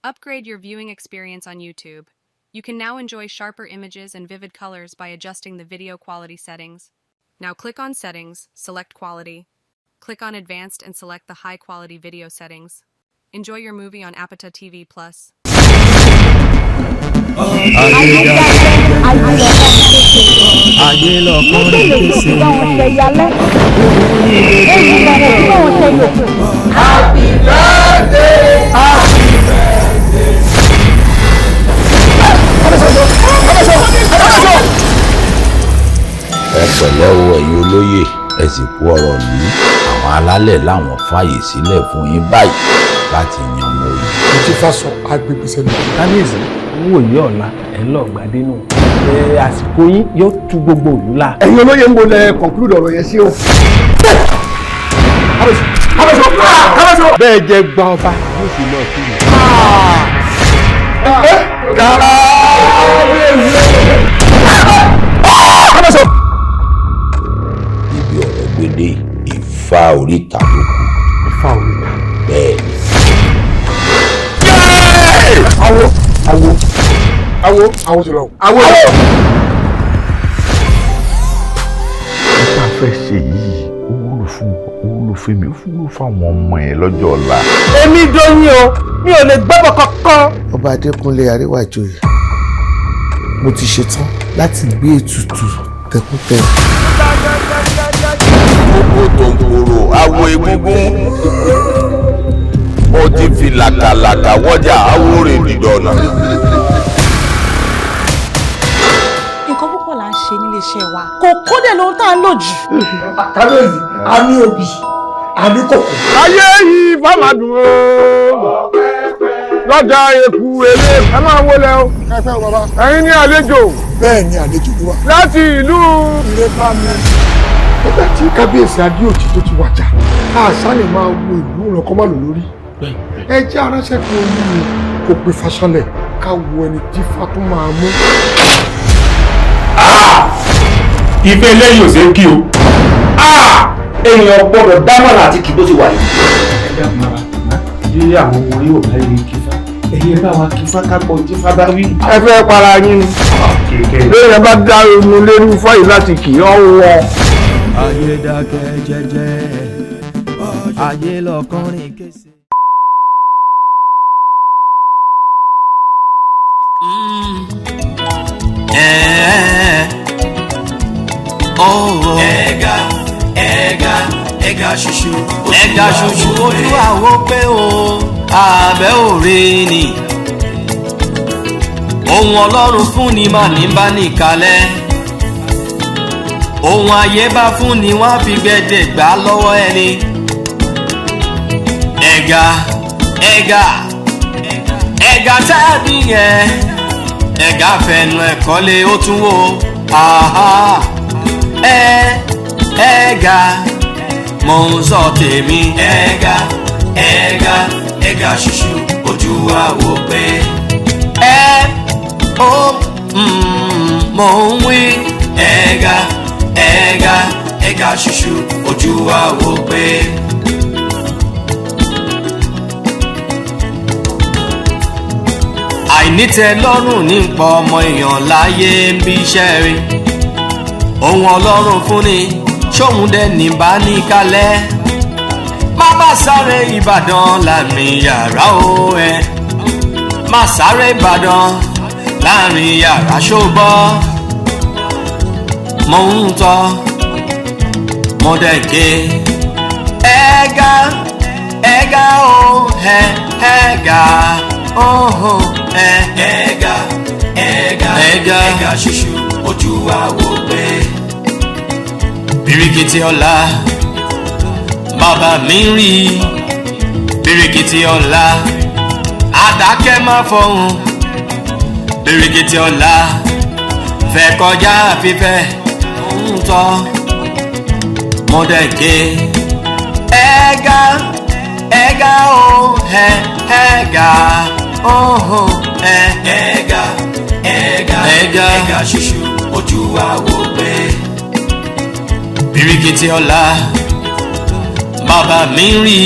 Upgrade your viewing experience on YouTube. You can now enjoy sharper images and vivid colors by adjusting the video quality settings. Now click on Settings, select Quality. Click on Advanced and select the High Quality Video settings. Enjoy your movie on APATATV+. Happy birthday! Happy birthday! Ẹ pẹ̀lẹ́ o ẹ̀yin olóyè ẹ sì kú ọ̀rọ̀ ní àwọn alálẹ̀ láwọn fàyè sílẹ̀ fún yín báyìí láti yan ọmọ òye. Mo ti fa sọ agbègbè sẹ́nu. Kábíyèsí owó yìí ọ̀la ẹ̀ ń lọ gbadé nù. Àsìkò yín yóò tú gbogbo òlú la. Ẹ̀yin olóyè ń bo lẹ conclude ọ̀rọ̀ yẹn sí o. Bẹ́ẹ̀ jẹ́ gba ọba yóò fi lọ sí mi. Ibi ọ̀rọ̀ gbélé Ifá oríta ló kù. Ifá oríta. Bẹ́ẹ̀ ni. Awo ti lọ. Nípa fẹ́ ṣe yìí ó wúlò fún mi ó wúlò fáwọn ọmọ ẹ lọ́jọ́ ọ̀la. èmi dóyin o mi ò lè gbọ́bọ̀ kankan. Ọba Adékúnlé Aríwájòyè mo ti ṣetán láti gbé ètùtù tẹkútẹ. Gbogbo tó ń kóró awo egúngún ó ti fi làkàlàkà wọ́jà awórè dìdọ̀nà. Nǹkan púpọ̀ là ń ṣe nílé iṣẹ́ wa. Kò kódé lóhun tá à ń lò jù. Kábíyèsí, a ní òbí, a ní kòkó. ayé yìí fámadùn o lọ́jà eku èlé ẹ máa wọlé o. Ẹ fẹ́ o bàbá. Ẹ̀yin ní àlejò Bẹ́ẹ̀ ni àlejò ló wà. láti ìlú. Ilé bá mi. Nígbà tí kábíyèsí Adéòtí tó ti wàjà, àṣà lè máa wo ìlú ìrànkọ́ má lò lórí. Ẹ jẹ́ aránṣẹ́ kí orí mi kò pe fàṣọlẹ̀ ká wo ẹni tí Fátún máa mú. Ìfẹ́ eléyìí ò ṣe é kí o. Èèyàn gbọ́dọ̀ dámọ̀lá àti kì tó ti wà yìí. Ẹ̀dá mara bí àwọn ọmọ yóò bá yẹ kífá. Ẹ̀yẹ bá wa kífá kápọ̀ tífá bá wí. ẹ fẹ́ para yín ni. lóyún ẹ bá dá omi lérí fáyì láti kì í ọ̀wọ́. ayé dákẹ́ jẹ́jẹ́ ayé lọ́kùnrin kése. Ẹ̀gà ṣùṣù ojú àwo pé o àbẹ́ òre ni ohun Ọlọ́run fún ni mà ní bá nìkalẹ̀ ohun ayé bá fún ni wọ́n á fi gbẹ̀dẹ̀ gbà lọ́wọ́ ẹni. ẹ̀gà tàbí yẹn ẹ̀gà fẹnu ẹ̀kọ́ lé ó tún wò ẹ̀gà mo ń sọ tèmi. ẹ̀gà ṣùṣù ojú wa wò pé mo ń wí. ẹ̀gà ṣùṣù ojú wa wò pé. àìnítẹ́lọ́rùn nípa ọmọ èèyàn láyé ń bí iṣẹ́ rí ohun Ọlọ́run fún ni ṣóhun dẹ̀ ní bá ní kalẹ̀ má bá sáré Ìbàdàn láàrin yàrá o ẹ má sáré Ìbàdàn láàrin yàrá ṣóbọ́ mo ń tọ́ mo dẹ̀ ké ẹ̀gà o ẹ̀gà oho ẹ̀gà ṣùṣù ojú wa wò pé. Bíríkìtì ọ̀la bàbá mi rí bíríkìtì ọ̀la àdákẹ́ má fọhùn bíríkìtì ọ̀la fẹ́ kọjá fífẹ́ ń tọ́ mọ́dẹ̀ké ẹ̀gà o ẹ̀gà oho ẹ̀gà ṣùṣù ojú wa wò pé. Bíríkìtì ọ̀la bàbá mi rí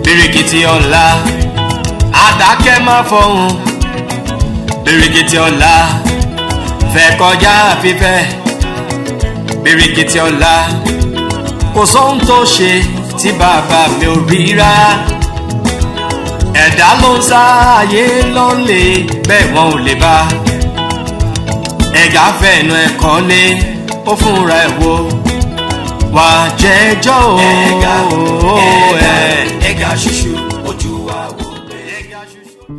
bíríkìtì ọ̀la àdákẹ́ má fọhùn bíríkìtì ọ̀la fẹ́ kọjá fífẹ́ bíríkìtì ọ̀la kò sóhun tó ṣe tí bàbá mi ò rí rárá ẹ̀dá ló ń sá ayé ló ń lè bẹ́ẹ̀ wọn ò lè bá ẹ̀gá fẹ̀nu ẹ̀kọ́ lé ó fúnra ẹ̀ wo wà jẹ́jọ́ ẹ̀gá ṣíṣú ojú wa wò ẹ̀gá ṣíṣú.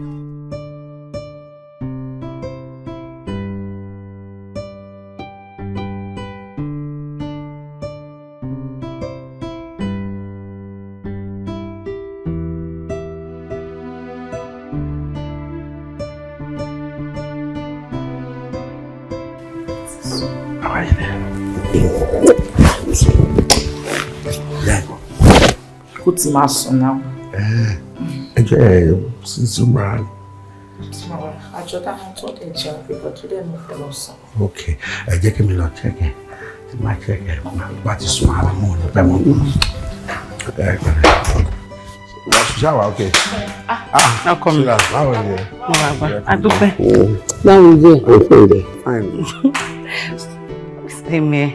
Kó ti máa sùn náà. Ẹ jẹ́ sísun ra. Àjọ dáhùn tó dẹ̀ jẹun pípọ̀ tó dẹ̀ mú fẹ́ lọ sùn. Ok, ẹ jẹ́ kí mi lọ chẹ́kẹ̀. Tí máa chẹ́kẹ̀, bá ti sùn ara mọ́ ní pẹ́ mọ́. Wà á ṣiṣẹ́ àwà ok. Ọkọ mi. Báwo ni ẹ? Mo wà gbà. Adúpẹ́. Báwo ni ẹ? I'm fine. Fine. Èmi.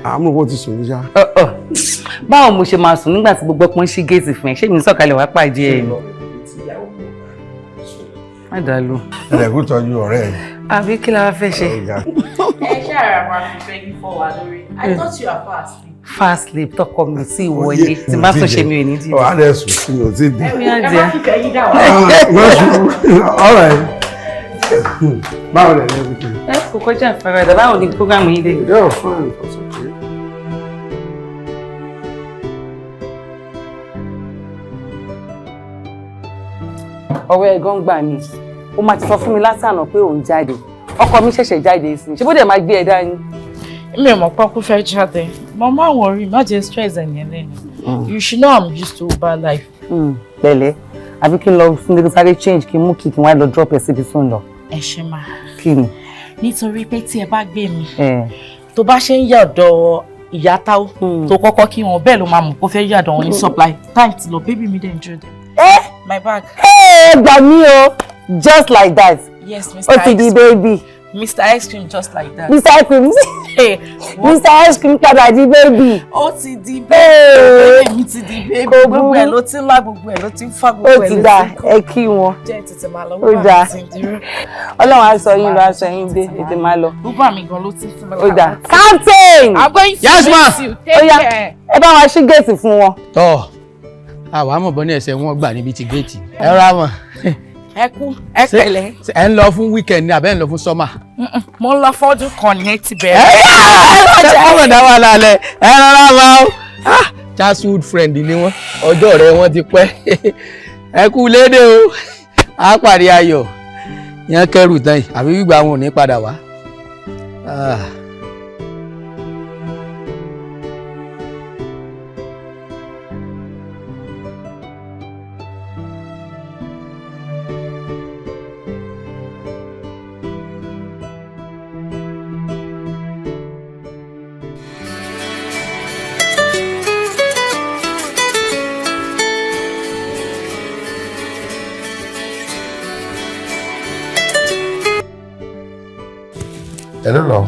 Àmọ́ owó ti sùn ní ṣá. Báwo mo ṣe máa sùn nígbà tí gbogbo ọpọ́n ṣí géètì fún ẹ? Ṣé mi sọ̀kalẹ̀ wá pàdé ẹ ni? Má dà lù. Ẹ̀rẹ̀kú tọ́jú ọ̀rẹ́ ẹ̀. Àbí kí la wá fẹ́ ṣe? Ẹ ṣe àrà máa fi fẹ́ yí fọ́ wa lórí. I thought you are fast. Fast sleep tọkọ mi sí ìwọlé tí bá tún ṣe mi ò ní dìde. Ọ̀ á dẹ̀ sùn sí mi ò tí ì dé. Ẹ má fi fẹ́ yí dà wá. All right. Báwo lẹ̀ ní everything? Ẹ kò kọjá àfaradà, báwo ni programu yìí dé? Yeah, fine. That's okay. Ọ̀rẹ́ ẹ̀gán gbà mí. Ó máa ti sọ fún mi lásànà pé òun jáde. Ọkọ mi ṣẹ̀ṣẹ̀ jáde sí. Ṣé bó dẹ̀ máa gbé ẹ dání? Mi ò mọ̀ pé kó fẹ́ jáde. Mo máa worry, má jẹ́ stress ẹ̀yẹn lẹ́nu. You should know I'm used to bad life. Pẹ̀lẹ́, àbí kí n lọ fún mi sáré change kí n mú kí n wá lọ drop ẹ síbi tó ń lọ. Ẹ ṣe máa. Kí ni? Nítorí pé tí ẹ bá gbé mi, tó bá ṣe ń yà ọ̀dọ̀ ìyá Táó, tó kọ́kọ́ kí wọn bẹ́ẹ̀ ló máa mọ̀ kó fẹ́ yà ọ̀dọ̀ wọn ní supply. Time ti lọ, baby mi dẹ̀ ń dúró dé. My bag. Gbà mí o, just like that. Yes, Mr. Ó ti di baby. Mr. Ice Cream just like that. Mr. Ice Cream. Mr. Ice Cream padà di baby. Ó ti di baby. Mi ti di baby. Gbogbo ẹ̀ ló ti ń lá, gbogbo ẹ̀ ló ti ń fà, gbogbo ẹ̀ ló ti ń kọ́. Ó ti dà, ẹ kí wọn. Jẹ́ tètè máa lọ. Ó dà. Ọlọ́run á sọ yín lọ, á sọ yín dé, tètè máa lọ. Gbogbo àmì gan ló ti fún mi. Ó dà. Captain! I'm going to miss you. Ó yá, ẹ bá wa ṣí géètì fún wọn. Tọ́ àwa mọ̀ bọ́ ní ẹsẹ̀ wọn gbà níbi ti géètì. Ẹ rà mọ̀. Ẹ kú, ẹ pẹ̀lẹ́. Ẹ ń lọ fún weekend ni àbẹ́ ń lọ fún summer. Mo ń lọ fọ́dún kan ní ti bẹ̀rẹ̀. Ọmọ ìdá wà lálẹ́, ẹ rọra máa ń. Childhood friend ni wọ́n, ọjọ́ rẹ̀ wọ́n ti pẹ́. Ẹ kú lédè o, á pàdé ayọ̀. Yẹn kẹrù tán yìí, àbí gbígbà wọn ò ní padà wá. Hello, lọ.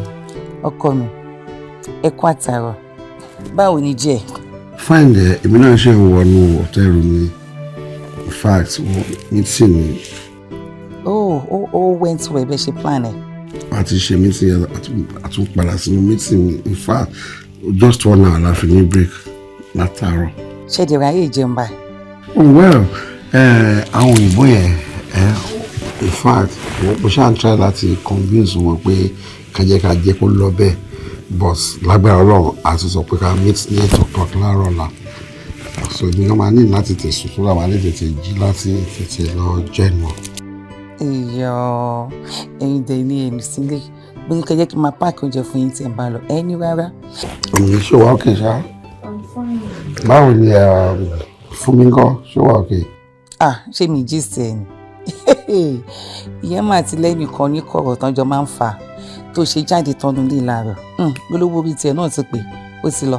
Ọkọ mi, ẹ kú àtàrọ̀. Báwo ni jẹ́? Fine there, èmi náà ṣe ń wọnú hòtẹ́ẹ̀lì ni. In fact, meeting ni. Oh, went well bẹ́ẹ̀ ṣe plan ẹ̀. A ti ṣe meeting àtún padà sínú meeting. In fact, just 1 hour la fi ní break látàárọ̀. Ṣé ìdèrè ayé ìjẹun báyìí? Oh well, àwọn òyìnbó yẹn, in fact, mo ṣáà ń try láti convince wọn pé kájẹ́ kó lọ bẹ́ẹ̀, but lágbára Ọlọ́run a ti sọ pé ká meet ní 8 o'clock láàárọ̀ la. So èmi kan máa ní láti tẹ̀sùn tó rà máa ní tètè jí láti tètè lọ jẹ́nu. Ẹ̀yin dẹ̀ ní ẹ̀mí sílé. Bó ní kẹjẹ́ kí n máa páàkì oúnjẹ fún yín tí ẹ̀ ń bá lọ. Ẹni rárá. Òmìnir ṣé wàá òkè ṣá? I'm fine. Báwo ni fún mi kọ́ ṣé wàá òkè? Ṣé mi jí sí ẹ ni? Ìyẹn máa ti lẹ́nu kan ní kọ̀rọ̀ tán jọ máa ń fà tó ṣe jáde tọ́nu lé láàárọ̀. Gbólógbó orí tiẹ̀ náà ti pè ó ti lọ.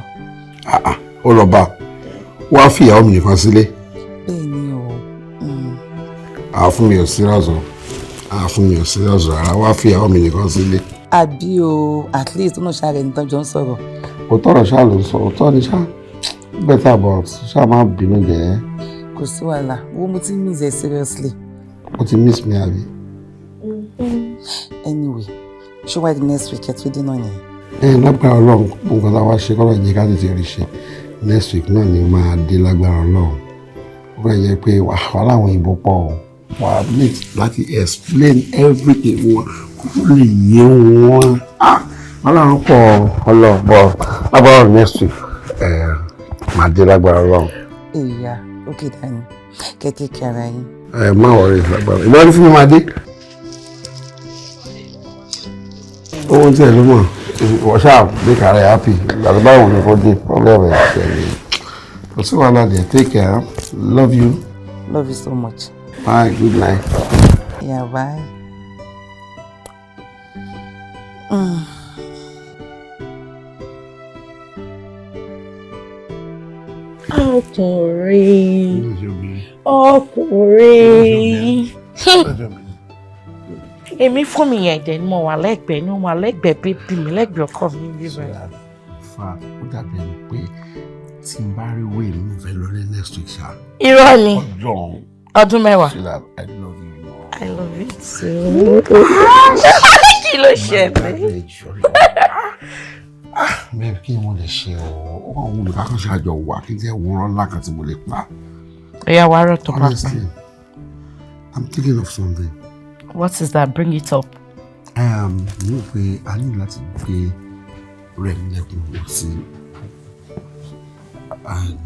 Ó lọ bá wàá fi ìyàwó mi nìkan sílé. Bẹ́ẹ̀ ni o. fún mi ò serious o. Fún mi ò serious rárá. Wá fi àwọn mi nìkan sílé. Àbí o, at least náà ṣáà rẹ̀ nìkan jọ ń sọ̀rọ̀. Kò tọrọ ṣáà ló ń sọ, òótọ́ ni ṣáà. Better but ṣáà má bínú jẹ́. Kò sí wàhálà, wo mo ti miss ẹ seriously. O ti miss me àbí? Anyway, ṣé wàá di next week ẹ̀ tó dé náà nìyẹn? Lágbára Ọlọ́run, nǹkan tá a wá ṣe kọ́lọ̀ jẹ́ ká tètè rí ṣe. Next week náà ni máa dé lágbára Ọlọ́run. Ó kàn yẹ pé wà láwọn òyìnbó pọ̀ o. Wà á need láti explain everything wọn kó lè yé wọn. Wọ́n láwọn pọ̀ ọlọ́ọ̀bọ̀ lágbára next week. Máa dé lágbára Ọlọ́run. Ìyá, okay Dani, kẹ́kẹ́ kí ara yín. Má wọrí lágbára. Ìbáraẹni fún mi máa dé. Owó tí ẹ ló mọ̀, wọ́n ṣáà bí kàrẹ́ happy. Àti báwo ni kò dé, problem ẹ̀ ṣẹlẹ̀. Kò sí wàhálà dẹ̀, take care. Love you. Love you so much. Bye, good night. Yeah, bye. Ọkùnrin. Èmi fún mi yẹn dẹ̀ ni mo wà lẹ́gbẹ̀ẹ́ ni mo wà lẹ́gbẹ̀ẹ́ bébí mi lẹ́gbẹ̀ẹ́ ọkọ mi bíbẹ̀. Fa ó dàbí ẹni pé tí n bá rí wéè mi fẹ́ lọ ní next week ṣá. Irọ́ ni ọdún mẹ́wàá. I love you. I love you too. Kí ló ṣẹlẹ̀? Bẹ́ẹ̀ kí ni mo lè ṣe o? Ó kàn wúlò ká kàn ṣe àjọ wà kí n tẹ́ wúrọ́ ńlá kan tí mo lè pa. Ẹ̀yà wa rọ̀ tó pa. Honestly, I'm thinking of something. What is that? Bring it up. Mo rò pé a ní láti gbé rẹ̀ lẹ́kùn lọ sí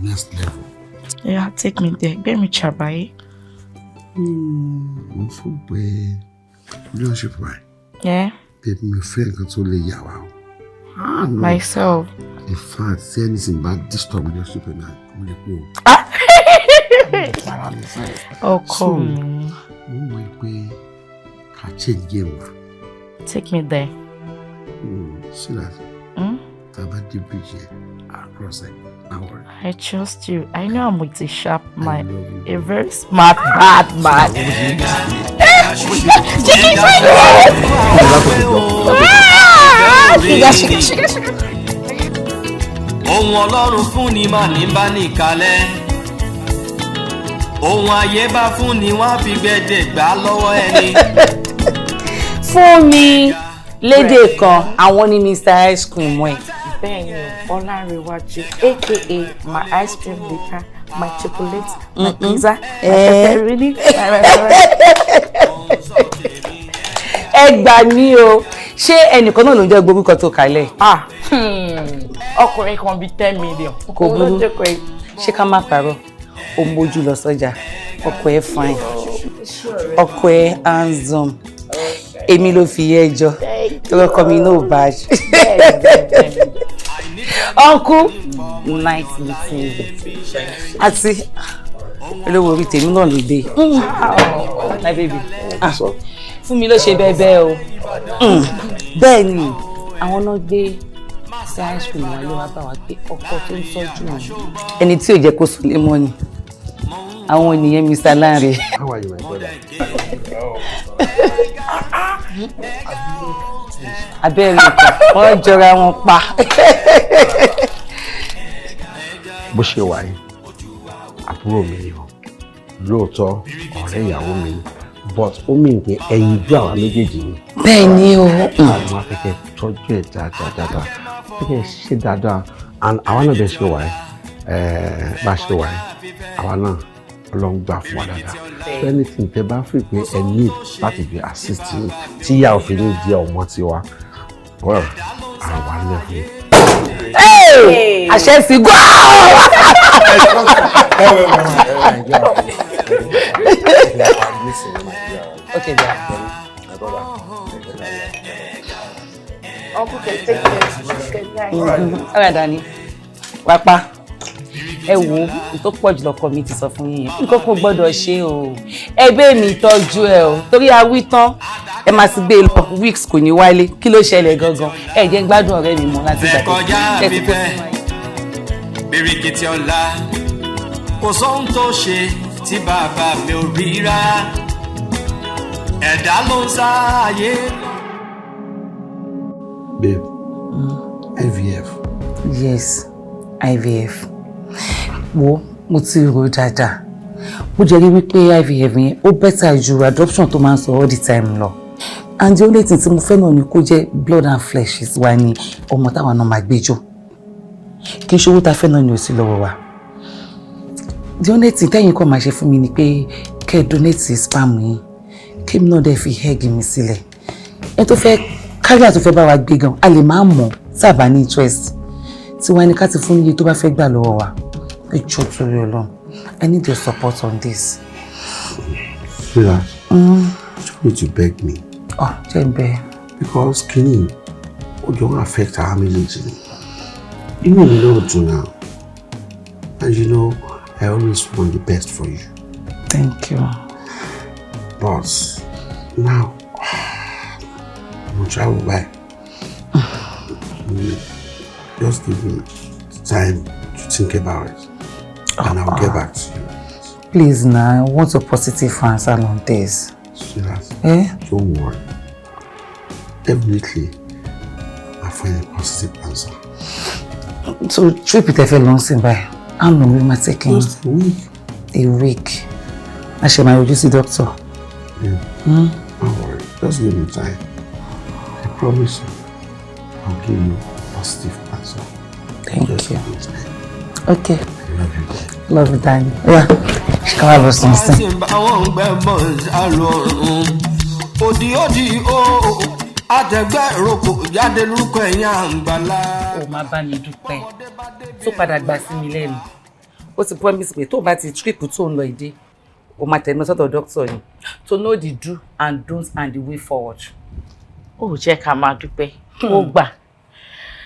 next level. Yeah, take me there. Gbé mi ṣàbáyé. Mo fún pé relationship wa. Yeah. Baby, mi ò fẹ́ nǹkan tó lè yà wá o. No. Myself. In fact, say anything bad disturb relationship and I'm like, whoa. Ọkọ mi. Mo mọ̀ pé ká change game wa. Take me there. See that? Taba the bridge here. I'll cross it. Don't worry. I trust you. I know I'm with a sharp mind. A very smart bad man. Ohun Ọlọ́run fún ni mà ní bá ní kalẹ̀. Ohun ayé bá fún ni wọ́n á fi gbẹ̀dẹ̀ gbà lọ́wọ́ ẹni. Fún mi lédè kan, àwọn ní Mr. Ice Cream ẹ̀. Bẹ́ẹ̀ni, Ọlárewájú, aka my ice cream maker, my chocolate, my pizza, my pepperoni, my Ẹ gbà mí o, ṣé ẹnìkan náà ló ń jẹ́ gbogbo tó kalẹ̀? Ọkùnrin kan bíi 10 million. Kò burú, ṣé ká má parọ́? Ó ń bójú lọ sọ́jà, ọkọ ẹ̀ fine, ọkọ ẹ̀ handsome. Èmi ló fi yẹ ẹjọ́, ọkọ mi náà bad. Uncle, nice meeting you. Àti olówó orí tèmi náà ló dé. My baby. Fún mi ló ṣe bẹ́ẹ̀ o. Bẹ́ẹ̀ ni, àwọn náà gbé sí ice cream wa ló wá bá wa pé ọkọ tó ń tọ́jú wọn. Ẹni tí ò jẹ́ kó sùn lé mọ́ ni. Àwọn ènìyàn Mr. Lanre. How are you, my brother? Abẹ́rẹ́ nǹkan, wọ́n jọra wọn pa. Bó ṣe wà yìí, àbúrò mi ni o, lóòótọ́ ọ̀rẹ́ ìyàwó mi ni, but ó mìíràn pé ẹyin bí àwọn méjèèjì ni. Bẹ́ẹ̀ ni o. Àwọn afẹ́kẹ́ tọ́jú ẹ̀ dáadáa, afẹ́kẹ́ ṣe dáadáa, and àwa náà bẹ̀ ṣe wà yìí, bá ṣe wà yìí, àwa náà Ọlọ́run gbà fún wa dáadáa. Anything tẹ bá fi pé ẹ need láti fi assist yín tí ìyá òfin ní di ọmọ tiwa, well, àwa lè fún yín. Àṣẹ sí gbọ́. Okay, ọ̀rẹ́ Dani, wápá. Ẹ wo tó pọ̀ jù lọ́kọ mi ti sọ fún yín nǹkan kò gbọ́dọ̀ ṣe o ẹgbẹ́ mi tọ́jú ẹ o torí a wí tán ẹ máa sì gbé lọ weeks kò ní wálé kí ló ṣẹlẹ̀ gangan ẹ jẹ́ gbádùn ọ̀rẹ́ mi mọ́ láti gbà tó ti pẹ́ bíríkìtì ọ̀la kò sóhun tó ṣe tí bàbá mi ò rí rárá ẹ̀dá ló ń sáàyè. Babe, IVF. Yes, IVF. Wo mo ti rò dáadáa. Mo jẹ́ rí wípé IVF yẹn ó better ju adoption tó máa ń sọ all the time lọ. And the only thing tí mo fẹ́ náà ni kó jẹ́ blood and flesh wa ni ọmọ táwọn náà máa gbé jọ. Kì í ṣe owó tá fẹ́ náà ni ò sí lọ́wọ́ wa. The only thing tẹ́yìn kan máa ṣe fún mi ni pé kẹ́ donate sperm yín. Kí mi náà dẹ̀ fi egg mi sílẹ̀. Ẹ tó fẹ́ káríà tó fẹ́ bá wa gbé gan, a lè máa mọ̀ sábà ní interest. Tí wọ́n ní ká ti fún iye tó bá fẹ́ gbà lọ́wọ́ wa. Ẹ jọ̀ọ́ torí Ọlọ́run. I need your support on this. Sweetheart, you need to beg me. Oh, Jembe. Because Kenny, it don't affect our marriage. You know we don't do now. And you know, I always want the best for you. Thank you. But now, I'm gonna travel back. Just give me time to think about it. And I'll get back to you. Please now, I want a positive answer on this. Sweetheart, Eh? don't worry. Definitely, I'll find a positive answer. So, trip it ever long since by. How long will it take? Just a week. A week. I shall my reduce the doctor. Yeah. Don't worry. Just give me time. I promise you, I'll give you a positive answer. Thank Just you. give me time. Okay. I love you. Love you, Danny. Yeah. Come have us something. Àtẹ̀gbẹ́ ìrókò jáde lórúkọ ẹ̀yìn àǹgbàlá. Ó máa bá mi dúpẹ́. Tó padà gbà sí mi lẹ́nu. Ó ti promise pé tó bá ti trip tó ń lọ ìdí, ó máa tẹ̀lé sọ́dọ̀ doctor ni. To know the do and don't and the way forward. Ó jẹ́ ká máa dúpẹ́. Ó gbà.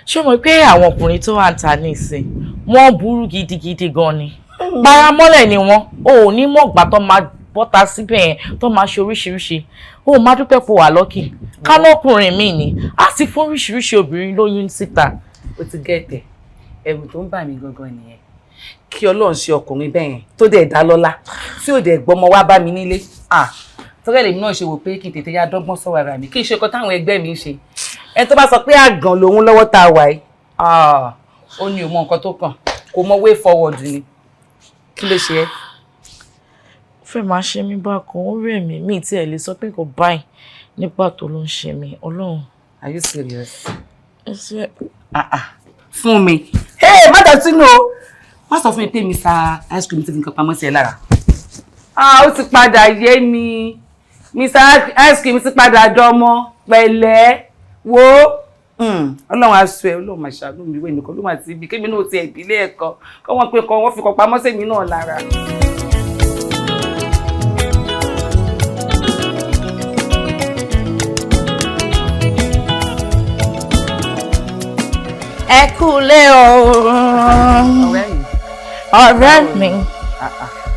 Ṣé o mọ̀ pé àwọn ọkùnrin tó wà ń ta nísìn, wọ́n burú gidigidi gan ni. Paramọ́lẹ̀ ni wọ́n. O ò ní mọ̀ gbà tó máa bọ́ta síbẹ̀ yẹn tó máa ṣe oríṣiríṣi. Ó máa dúpẹ́ pé wà lọ́kì. Kálọ́kùnrin mi ni a sì fún oríṣiríṣi obìnrin lóyún síta. Ó ti gẹ̀tẹ̀. Ẹ̀rù tó ń bà mí gangan nìyẹn. Kí Ọlọ́run ṣe ọkùnrin bẹ́ẹ̀ yẹn tó dẹ̀ dá lọ́lá tí ò dẹ̀ gbọ́mọ wá bá mi nílé. Tọ́rẹ́ lèmi náà ṣe wò pé kí n tètè yá dọ́gbọ́n sọ̀rọ̀ ara mi kí n ṣe nǹkan táwọn ẹgbẹ́ mi ń ṣe. Ẹ tó bá sọ pé àgàn lòun lọ́wọ́ tá a wà yìí. Ó ní òun mọ nǹkan tó kàn kò mọ way forward ni. Kí ló ṣe ẹ́? Fẹ́ máa ṣe mí bákan ó rẹ̀ mí mi tí ẹ lè sọ pé kò báyìí nígbà tó ló ń ṣe mí Ọlọ́run. Are you serious? Ẹsẹ̀ fún mi. Hey, má dá sínú o. Má sọ fún mi pé Mr. Ice Cream ti fi nǹkan pamọ́ sí ẹ lára. Ó ti padà yé mi. Mr. Ice Cream ti padà dọmọ pẹ̀lẹ́ wo. Ọlọ́run aṣọ ẹ Ọlọ́run máa ṣàánú mi wẹ̀ nìkan ló máa ti ibi kémi náà ti ẹ̀bílẹ̀ ẹ̀kọ́ kọ́ wọ́n pé kọ́ wọ́n fi kọ́ pamọ́ sí mi náà lára. ẹ kúlé o. Ọ̀rẹ́ mi.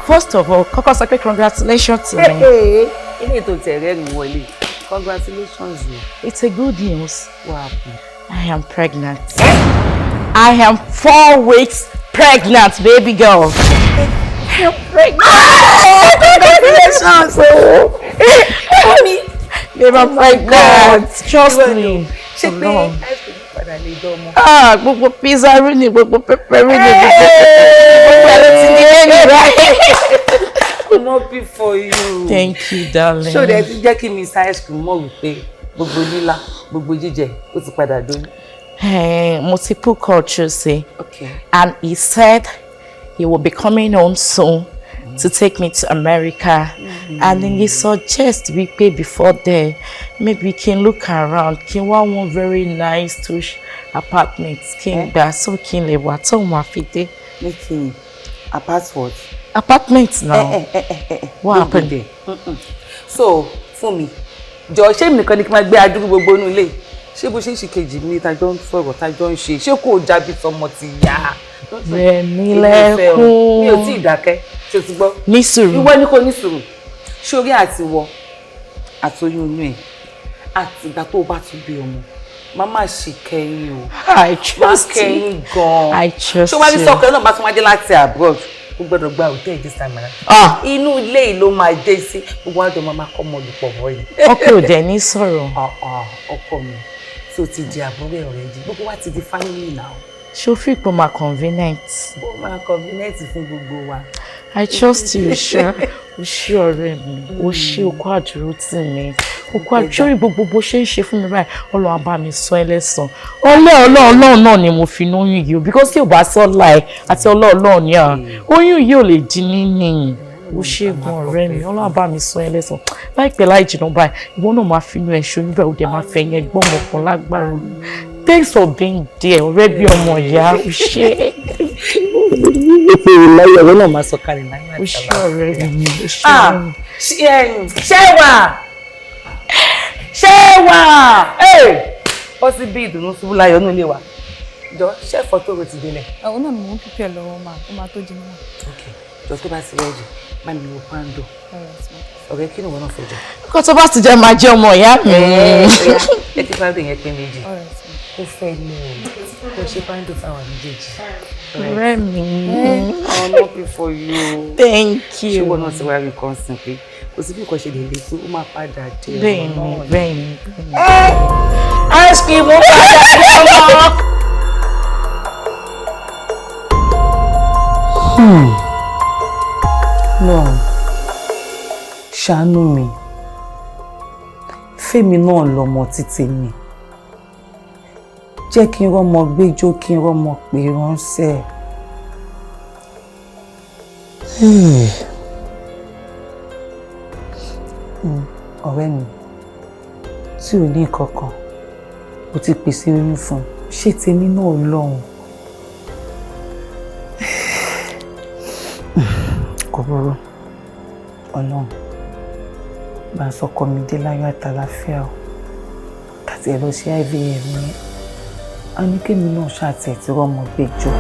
First of all, kọ́kọ́ sọ pé congratulations to me. Ilé ètò tẹ̀rẹ́ mi wọlé. Congratulations. It's a good news. What happened? I am pregnant. I am 4 weeks pregnant, baby girl. I am pregnant. Congratulations. Mommy. Babe, I'm pregnant. Trust me. Ṣé pé padà lè dọ́mọ? Gbogbo pizza rí ni gbogbo pepperoni ni gbogbo ẹ̀rọ ti ní ẹ̀yìn rẹ̀. I'm happy for you. Thank you, darling. Ṣé o dẹ̀ ti jẹ́ kí Mr. Ice Cream mọ̀ wípé gbogbo lílá gbogbo jíjẹ ó ti padà dóyún? Multiple cultures say. Okay. And he said he will be coming home soon to take me to America. And then he suggests we pay before then. Maybe we can look around. Can want one very nice tush apartment. Can be so can live what so ma fit. Making apart what? Apartment now. What happened there? So, for me, George, ṣé nìkan ni kí máa gbé adúrú gbogbo inú ilé. Ṣé bó ṣe ń ṣe kejì mi tá jọ ń sọ̀rọ̀ tá jọ ń ṣe. Ṣé kò jábí tọmọ ti yá. Rẹ̀mí lẹ́kún. Mi ò tí ì dákẹ́. Ṣé o ti gbọ́? Ní sùúrù. Ìwọ ni kò ní sùúrù. Ṣorí àti wọ àtoyún inú ẹ̀ àti ìgbà tó o bá tún bí ọmọ. Mama ṣì kẹ́yìn o. I trust you. Má kẹ́yìn gan-an. I trust you. Ṣé wàá ní sọ́kẹ́ náà bá tún wá dé láti abroad? ó gbọ́dọ̀ gba hotel this time around. Inú ilé yìí ló máa dé sí gbogbo àjọ máa kọ́ ọmọ olùpọ̀ bọ́ yìí. Ọkọ ò dẹ̀ ní sọ̀rọ̀. Ọkọ mi tó ti di àbúrò already gbogbo wa ti di family now. Ṣó fi pé máa convenient. Ó máa convenient fún gbogbo wa. I trust you, Sha. O ṣé ọ̀rẹ́ mi, o ṣé okó àdúró tì mí. Okó àdúró gbogbo bó ṣe ń ṣe fún mi báyìí, Ọlọ́run á bá mi sọ ẹlẹ́san. Ọlọ́run náà ni mo fi lóyún yìí o, because tí ò bá sọ láì àti Ọlọ́run ni oyún yìí ò lè di níní. O ṣé gan ọ̀rẹ́ mi, Ọlọ́run á bá mi sọ ẹlẹ́san. Láìpẹ́ láì jìnnà báyìí, ìwọ náà máa fi inú ẹ̀ ṣoyún bẹ́ẹ̀ o dẹ̀ máa fẹ́ yẹn gbọ́n ọmọkùnrin lágbára olú. Thanks for being there, ọ̀rẹ́ bí ọmọ ìyá, o ṣé. Èpè ìlàyé ọ̀rẹ́ náà máa sọ kalẹ̀ láyé àtàlà. O ṣé ọ̀rẹ́ mi, o ṣé. Ṣẹ́wà! Ó sì bí ìdùnnú ṣubú láyọ̀ nínú ilé wa. Jọ ṣé fọ́tò rẹ̀ ti délẹ̀. Àwọn náà ni mò ń pípẹ́ lọ́wọ́ máa ó máa tó jiná náà. Jọ tó bá ti rẹ́jì, má mi wo pando. Ọ̀rẹ́ kí ni ìwọ náà fẹ́ jẹ? Kó tó bá ti jẹ́ máa jẹ́ ọmọ ìyá mi. Ẹ ti pando yẹn pé méjì. Ó fẹ́ ilé o. Kó ṣe pando fáwọn méjèèjì. Ọ̀rẹ́ mi. I'm happy for you. Thank you. Ṣé wọn náà ti wá rí constant pé kò sí bí nǹkan ṣe lè le tó ó máa padà dé. Bẹ́ẹ̀ni. Ice cream ó padà dé ọmọ. Náà ṣàánú mi. Fẹ́mi náà lọmọ títí mi. Jẹ́ kí n rọ́mọ gbẹ́jọ́ kí n rọ́mọ pé ránṣẹ́. Ọ̀rẹ́ mi tí ò ní kankan o ti pèsè oyún fún ṣé tèmi náà lọ́hùn. Kò burú Ọlọ́run bá a sọkọ mi dé láyọ̀ àtàlàfíà o kàtí ẹ lọ sí IVF mi a ní kémi náà ṣàtẹ̀ tí rọ́mọ gbẹ́jọ́.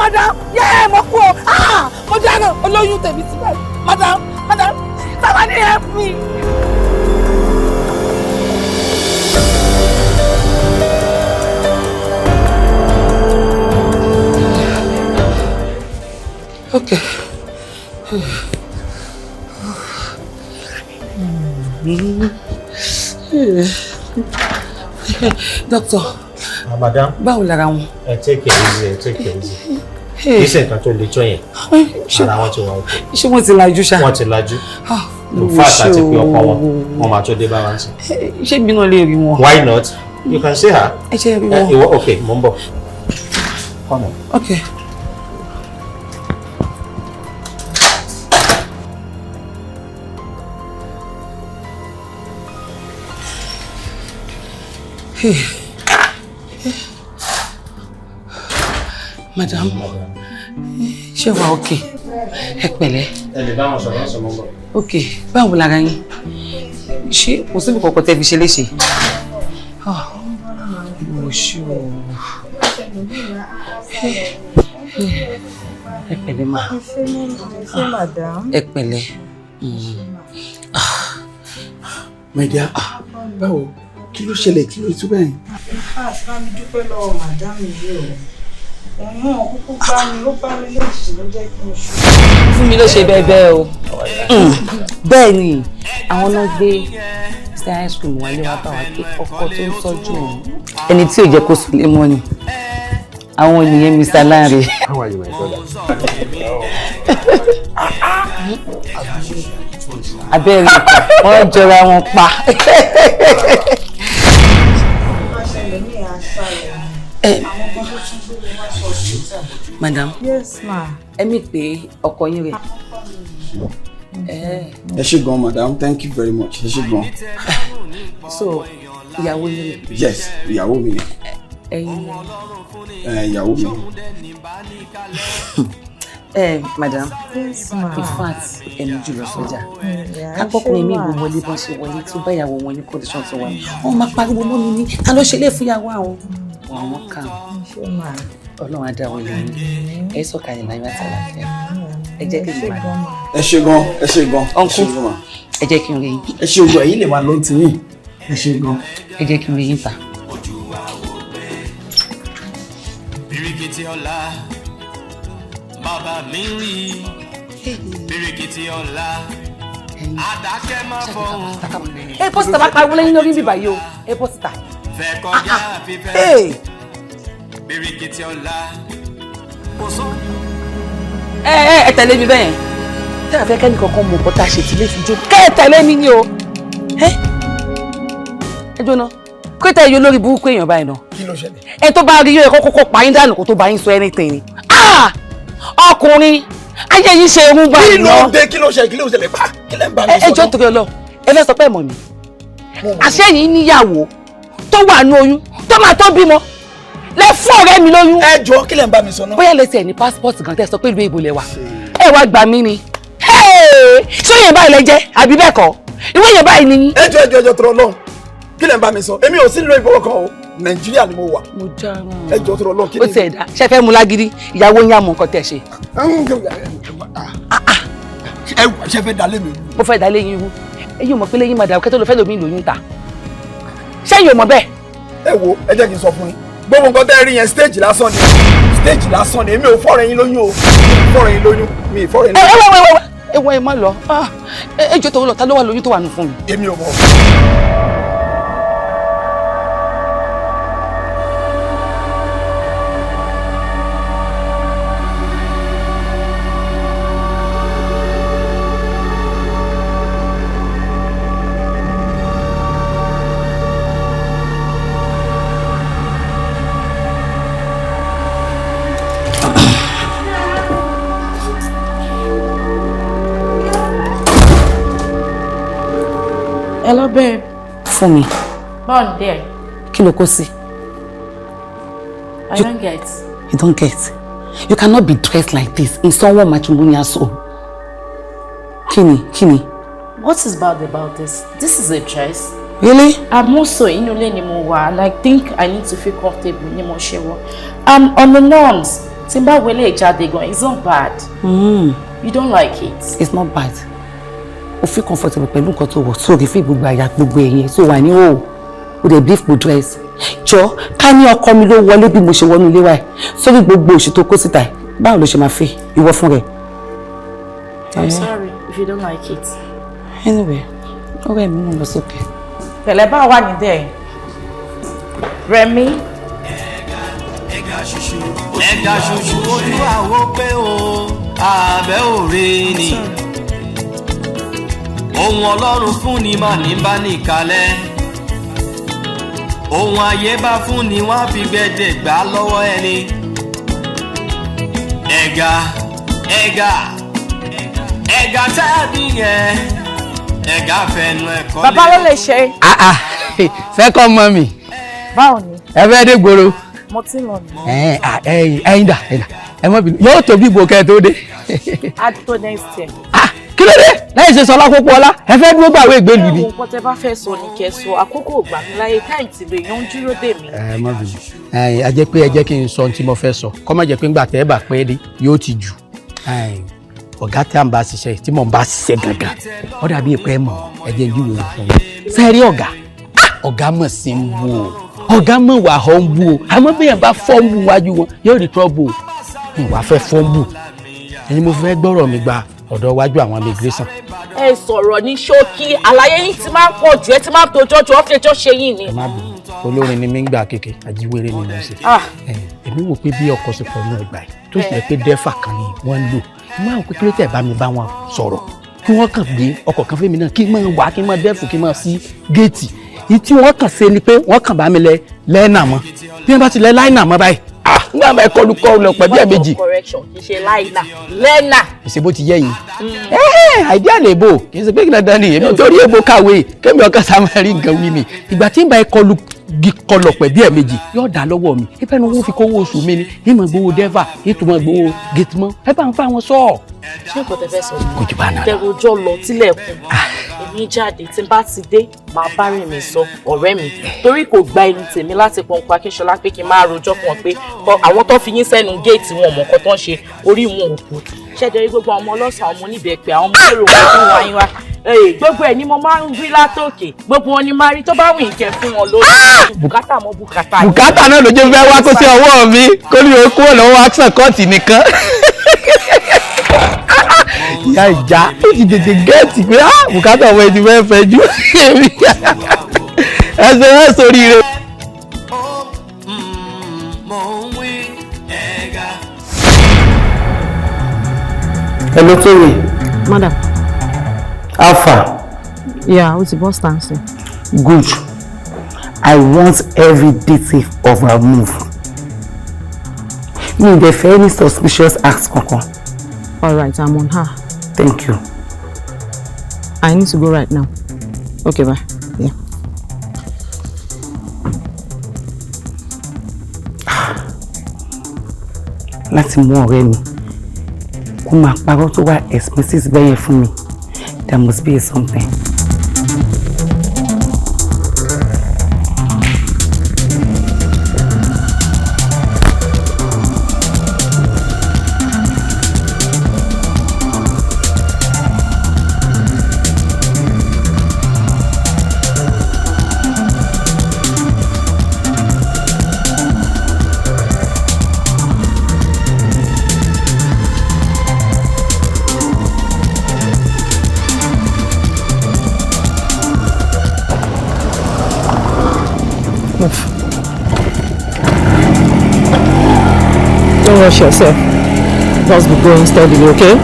Madam, yeah, mo kú o. Mo dáná olóyún tèmi síbẹ̀. Madam, somebody help me. Okay. Doctor. Madam. Báwo lára wọn? Take it easy, take it easy. Kì í ṣe nǹkan tó le tó yẹn. Ara wọn ti wà òkè. Ṣé wọ́n ti lajú ṣá? Wọ́n ti lajú. Fáàtì àti pé ọkọ wọn máa tó dé bá wọn sí. Ṣé mi náà lè rí wọn? Why not? You can see her. Ẹ ṣe rí wọn. Ìwọ okay, mo ń bọ̀. Come on. Okay. Madam, ṣé wà okay? Ẹ pẹ̀lẹ́. Ẹ lè bá wọn sọ̀rọ̀ ọ̀sán mọ́ bọ̀. Okay, báwo lára yín? Ṣé kò síbi kọ̀ọ̀kan tẹ́ fi ṣe léṣe? Mo ṣe o. Ẹ pẹ̀lẹ́ ma. Ẹ pẹ̀lẹ́. My dear, báwo? Kí ló ṣẹlẹ̀ kí ló tú bẹ́ẹ̀? Bá mi dúpẹ́ lọ́wọ́ màdámù yìí o. Òun kúkú bá mi, ó bá mi léjì ló jẹ́ kí n ṣe. Fún mi ló ṣe bẹ́ẹ̀ o. Bẹ́ẹ̀ ni, àwọn náà gbé Mr. Ice Cream wálé wá bá wa pé ọkọ tó ń tọ́jú òun. Ẹni tí ò jẹ́ kó sùn lé mọ́ ni. Àwọn ènìyàn Mr. Lanre. How are you, my brother? Abẹ́rẹ́ ìkọ̀, wọ́n jọra wọn pa. Madam. Yes, ma. Ẹ mi pé ọkọ yín rẹ̀. Ẹ ṣé gan, madam. Thank you very much. Ẹ ṣé gan. So, ìyàwó yín rẹ̀. Yes, ìyàwó mi ni. Ẹ̀yin. Ìyàwó mi. Madam. Yes, ma. In fact, ẹni jùlọ sọ́jà. Kápọ́kùnrin mi gbogbo wọlé bọ́n ṣe wọlé tó bá ìyàwó wọn ní condition tó wà. Wọ́n máa pariwo mọ́ mi ní ta ló ṣe lé fún ìyàwó àwọn. Àwọn kà. Ọlọ́run á dá wọn lóyún. Ẹ sọ̀kalẹ̀ láyé àti àlàáfíà. Ẹ jẹ́ kí n máa. Ẹ ṣé gan. Uncle, ẹ jẹ́ kí n rí yín. Ẹ ṣé ogun ẹ̀yin lè máa lọ ti yín. Ẹ ṣé gan. Ẹ jẹ́ kí n rí yín ta. Birikiti ọlá bàbá mi rí birikiti ọlá àdákẹ́ máa fọhùn. Ẹ pọ́sítà bá pariwo lẹ́yìn lórí bíbá yìí o. Ẹ pọ́sítà. Fẹ́ kọjá fífẹ́. Birikiti ọlá kò sọ. Ẹ tẹ̀lé mi bẹ́ẹ̀. Tẹ́ ẹ fẹ́ kẹ́ni kankan mọ̀ kọ́ta ṣe tí lè fi jó. Kẹ́ ẹ tẹ̀lé mi ni o. Ẹ jóná. Kí tẹ́ yóò lórí burúkú èèyàn báyìí náà. Kí ló ṣẹlẹ̀? Ẹ tó bá rí yóò kọ́kọ́ pa yín dànù kó tó bá yín sọ anything ni. Ọkùnrin ayé yìí ṣe irun bá yín lọ. Kí ló ṣẹlẹ̀ pa? Kí lẹ́ ń bá mi sọ? Ẹ jọ̀ọ́ torí Ọlọ́run. Ẹ fẹ́ sọ pé mọ̀ mi. Àṣẹ yìí níyàwó tó wà ní oyún tó máa tó bímọ. Lẹ fún ọ̀rẹ́ mi lóyún. Ẹ jọ̀ọ́ kí lẹ́ ń bá mi sọ náà? Bóyá lẹsẹ ní passport gan tẹ́ sọ pé ìlú èbó lẹ wà. Ẹ wá gbà mí ni. Ṣé yẹn báyìí lẹ jẹ́ àbí bẹ́ẹ̀ kọ́? Ìwé yẹn báyìí ni yín. Ẹ jọ̀ọ́ tọrọ Ọlọ́run. Kí lẹ́ ń bá mi sọ? Èmi ò sí nílò ìfowó kan o. Nàìjíríà ni mo wà. Mo já wọn. Ẹ jọ̀ọ́ tọrọ Ọlọ́run kí ni. Ó ti ẹ̀dá. Ṣé fẹ́ mu lágídí? Ìyàwó yín á mọ nǹkan tẹ̀ ṣe. Ṣé fẹ́ dalé mi? Mo fẹ́ dalé yín rú. Ẹ̀yin ò mọ̀ pé lẹ́yìn máa dà kẹ́tọ́ lọ fẹ́ lómi lóyún ta. Ṣé yóò mọ̀ bẹ́ẹ̀? Ẹ wo ẹ jẹ́ kí n sọ fún yín. Gbogbo nǹkan tẹ́ rí yẹn stage lásán ni èmi ò fọ́rọ̀ yín lóyún o. Mi ì fọ́rọ̀ yín lóyún. Ẹ má lọ. Ẹ jọ̀ọ́ tó lọ ta ló wà lóyún tó wà nù fún mi. Èmi ò mọ̀. Hello, babe. Fún mi. Born there. Kí ló kó sí? I don't get. You don't get. You cannot be dressed like this in someone matrimonial soul. Kini. What is bad about this? This is a dress. Really? I'm also in anymore, and I think I need to feel comfortable in more shower. I'm on the norms. Timba wele ejade it's not bad. You don't like it? It's not bad. O feel comfortable pẹ̀lú nǹkan tó wọ̀ so feel gbogbo àyà gbogbo ẹ̀yìn so wà ní o dey beautiful dress. Jọ ká ní ọkọ mi ló wọlé bí mo ṣe wọnú ilé wa so bí gbogbo òṣì tó kó síta báwo ló ṣe máa feel ìwọ fún rẹ. I'm sorry if you don't like it. Anyway, ọ̀rẹ́ mi ń lọ sókè. Pẹ̀lẹ́ bá wà ní there. Remi. Ẹ̀gà ṣoṣo ojú àwo pé o àbẹ́ òre ni. Ohun Ọlọ́run fún ni mà ní bá nìkalẹ̀. Ohun ayé bá fún ni wọ́n á fi gbẹ̀dẹ̀ gbà lọ́wọ́ ẹni. Ẹ̀gà tàbí yẹn. Ẹ̀gà fẹnu ẹ̀kọ́ lé. Bàbá ló lè ṣe. Fẹ́ kọ́ mọ́ mi. Báwo ni? Ẹ fẹ́ dé gbòòrò. Mo ti lọ nù. Ẹ̀yin dà. Ẹ mọ́ bínú. Yóò tó bí ìbò kẹ́ tó dé. Add to next year. Kí ló dé? Láì ṣe sọlá pópó ọlá ẹ fẹ́ dúró gbàwé ìgbélú ni. Nǹkan tẹ́ bá fẹ́ sọ ni kẹ́ sọ àkókò ògbà mi láyé táì tí lè yan dúró dè mí. Ẹ má bínú. A jẹ́ pé ẹ jẹ́ kí n sọ ohun tí mo fẹ́ sọ kọ́ má jẹ́ pé ńgbà tẹ́ ẹ bá pẹ́ dé yóò ti jù. Ọ̀gá tí a ń bá ṣiṣẹ́ tí mò ń bá ṣiṣẹ́ gangan ó dàbí ìpẹ́ mọ̀ ẹ jẹ́ ìlú wo fún mi. Sẹ́ẹ̀rí ọ̀gá mọ̀ sí ń wú o ọ̀gá mọ̀ wà ọ́ ń wú o àmọ́ bí yẹn bá fọ́ọ̀mù wájú wọn yóò rí trọ́bù ìwà fẹ́ fọ́ọ̀mù ẹni mo fẹ́ gbọ́rọ̀ mi gba ọ̀dọ̀ wájú àwọn immigration. Ẹ sọ̀rọ̀ ní ṣókí àlàyé yín ti máa ń pọ̀ jù ẹ ti máa ń tojọ́jọ́ ọ́fẹ́jọ́ ṣe yín ni. Ẹ má bínú olórin ni mí ń gbà kéke ajíwèrè ni mo ṣe. Èmi wò pé bí ọkọ̀ ṣe pọ̀ ní ẹgbà yìí tó sì yẹ pé dẹ́fà kan ni wọ́n ń lò máa ń pé kí ló tẹ̀ bá mi bá wọn sọ̀rọ̀ kí wọ́n kàn gbé ọkọ̀ kan fẹ́mi náà kí n máa wá kí n máa dẹ́fù kí n máa sí géètì yìí tí wọ́n kàn ṣe ni pé wọ́n kàn bá mi lẹ lẹ́ẹ̀nà mọ́ bí wọ́n bá ti lẹ láìnà mọ́ báyìí nígbà máa kọlu kọ lọ pẹ̀lú ẹ̀ méjì. correction kì í ṣe láìnà lẹ́nà. ìṣe bó ti yẹ yìí. àìdí àlèbò kì í ṣe pé kí dandan ni èmi torí èbó kàwé kémi ọkàn sàmárì nǹkan wí ni ìgbà tí ń bá ẹ kọlu kọlọ pẹ̀lú ẹ̀ méjì yóò dá lọ́wọ́ mi ìfẹ́ ni wọ́n fi kówó oṣù mi ni ìmọ̀ gbowó dẹ́fà ìtumọ̀ gbowó gẹ̀tìmọ̀ ẹ bá ń fa wọn sọ. ṣé nǹkan tẹ fẹ́ sọ ni kò jù bá náà. tẹrojọ́ lọ tilẹ̀kùn ní jáde tí n bá ti dé màá bá rìn mi sọ ọ̀rẹ́ mi torí kò gba ẹnu tèmi láti pọnpọ Akínṣọlá pé kí n máa rojọ́ fún wọn pé àwọn tó fi yín sẹ́nu géètì wọn mọ̀ nǹkan tó ń ṣe orí wọn ò kú ṣẹ́jẹ̀rí gbogbo àwọn ọmọ ọlọ́sàn ọmọ oníbẹ̀pẹ̀ àwọn ọmọ èrò wọn fún wa yín wá gbogbo ẹ̀ ni mo máa ń rí látòkè gbogbo wọn ni máa rí tó bá wù ìkẹ́ fún wọn lórí bùkátà mọ́ bùkátà. bùkátà náà ló jẹ́ fẹ́ wá kó sí ọwọ́ mi kó ní o kúrò lọ́wọ́ action kọ́ọ̀tì nìkan. ìyá ìjà ó ti tètè gẹ́ẹ̀tì pé bùkátà ọmọ ẹni fẹ́ fẹ́ jú ẹsẹ̀ ẹ̀ sórí rẹ̀. Hello, Tori. Madam. Alpha. Yeah, what's the boss dancing? Good. I want every detail of her move. Me, the any suspicious acts, Coco. All right, I'm on her. Thank you. I need to go right now. Okay, bye. Yeah. Láti mú ọ̀rẹ́ mi. Kó máa parọ́ tó wá expenses bẹ́yẹn fún mi. There must be something. Don't rush yourself. Just be going steadily, okay?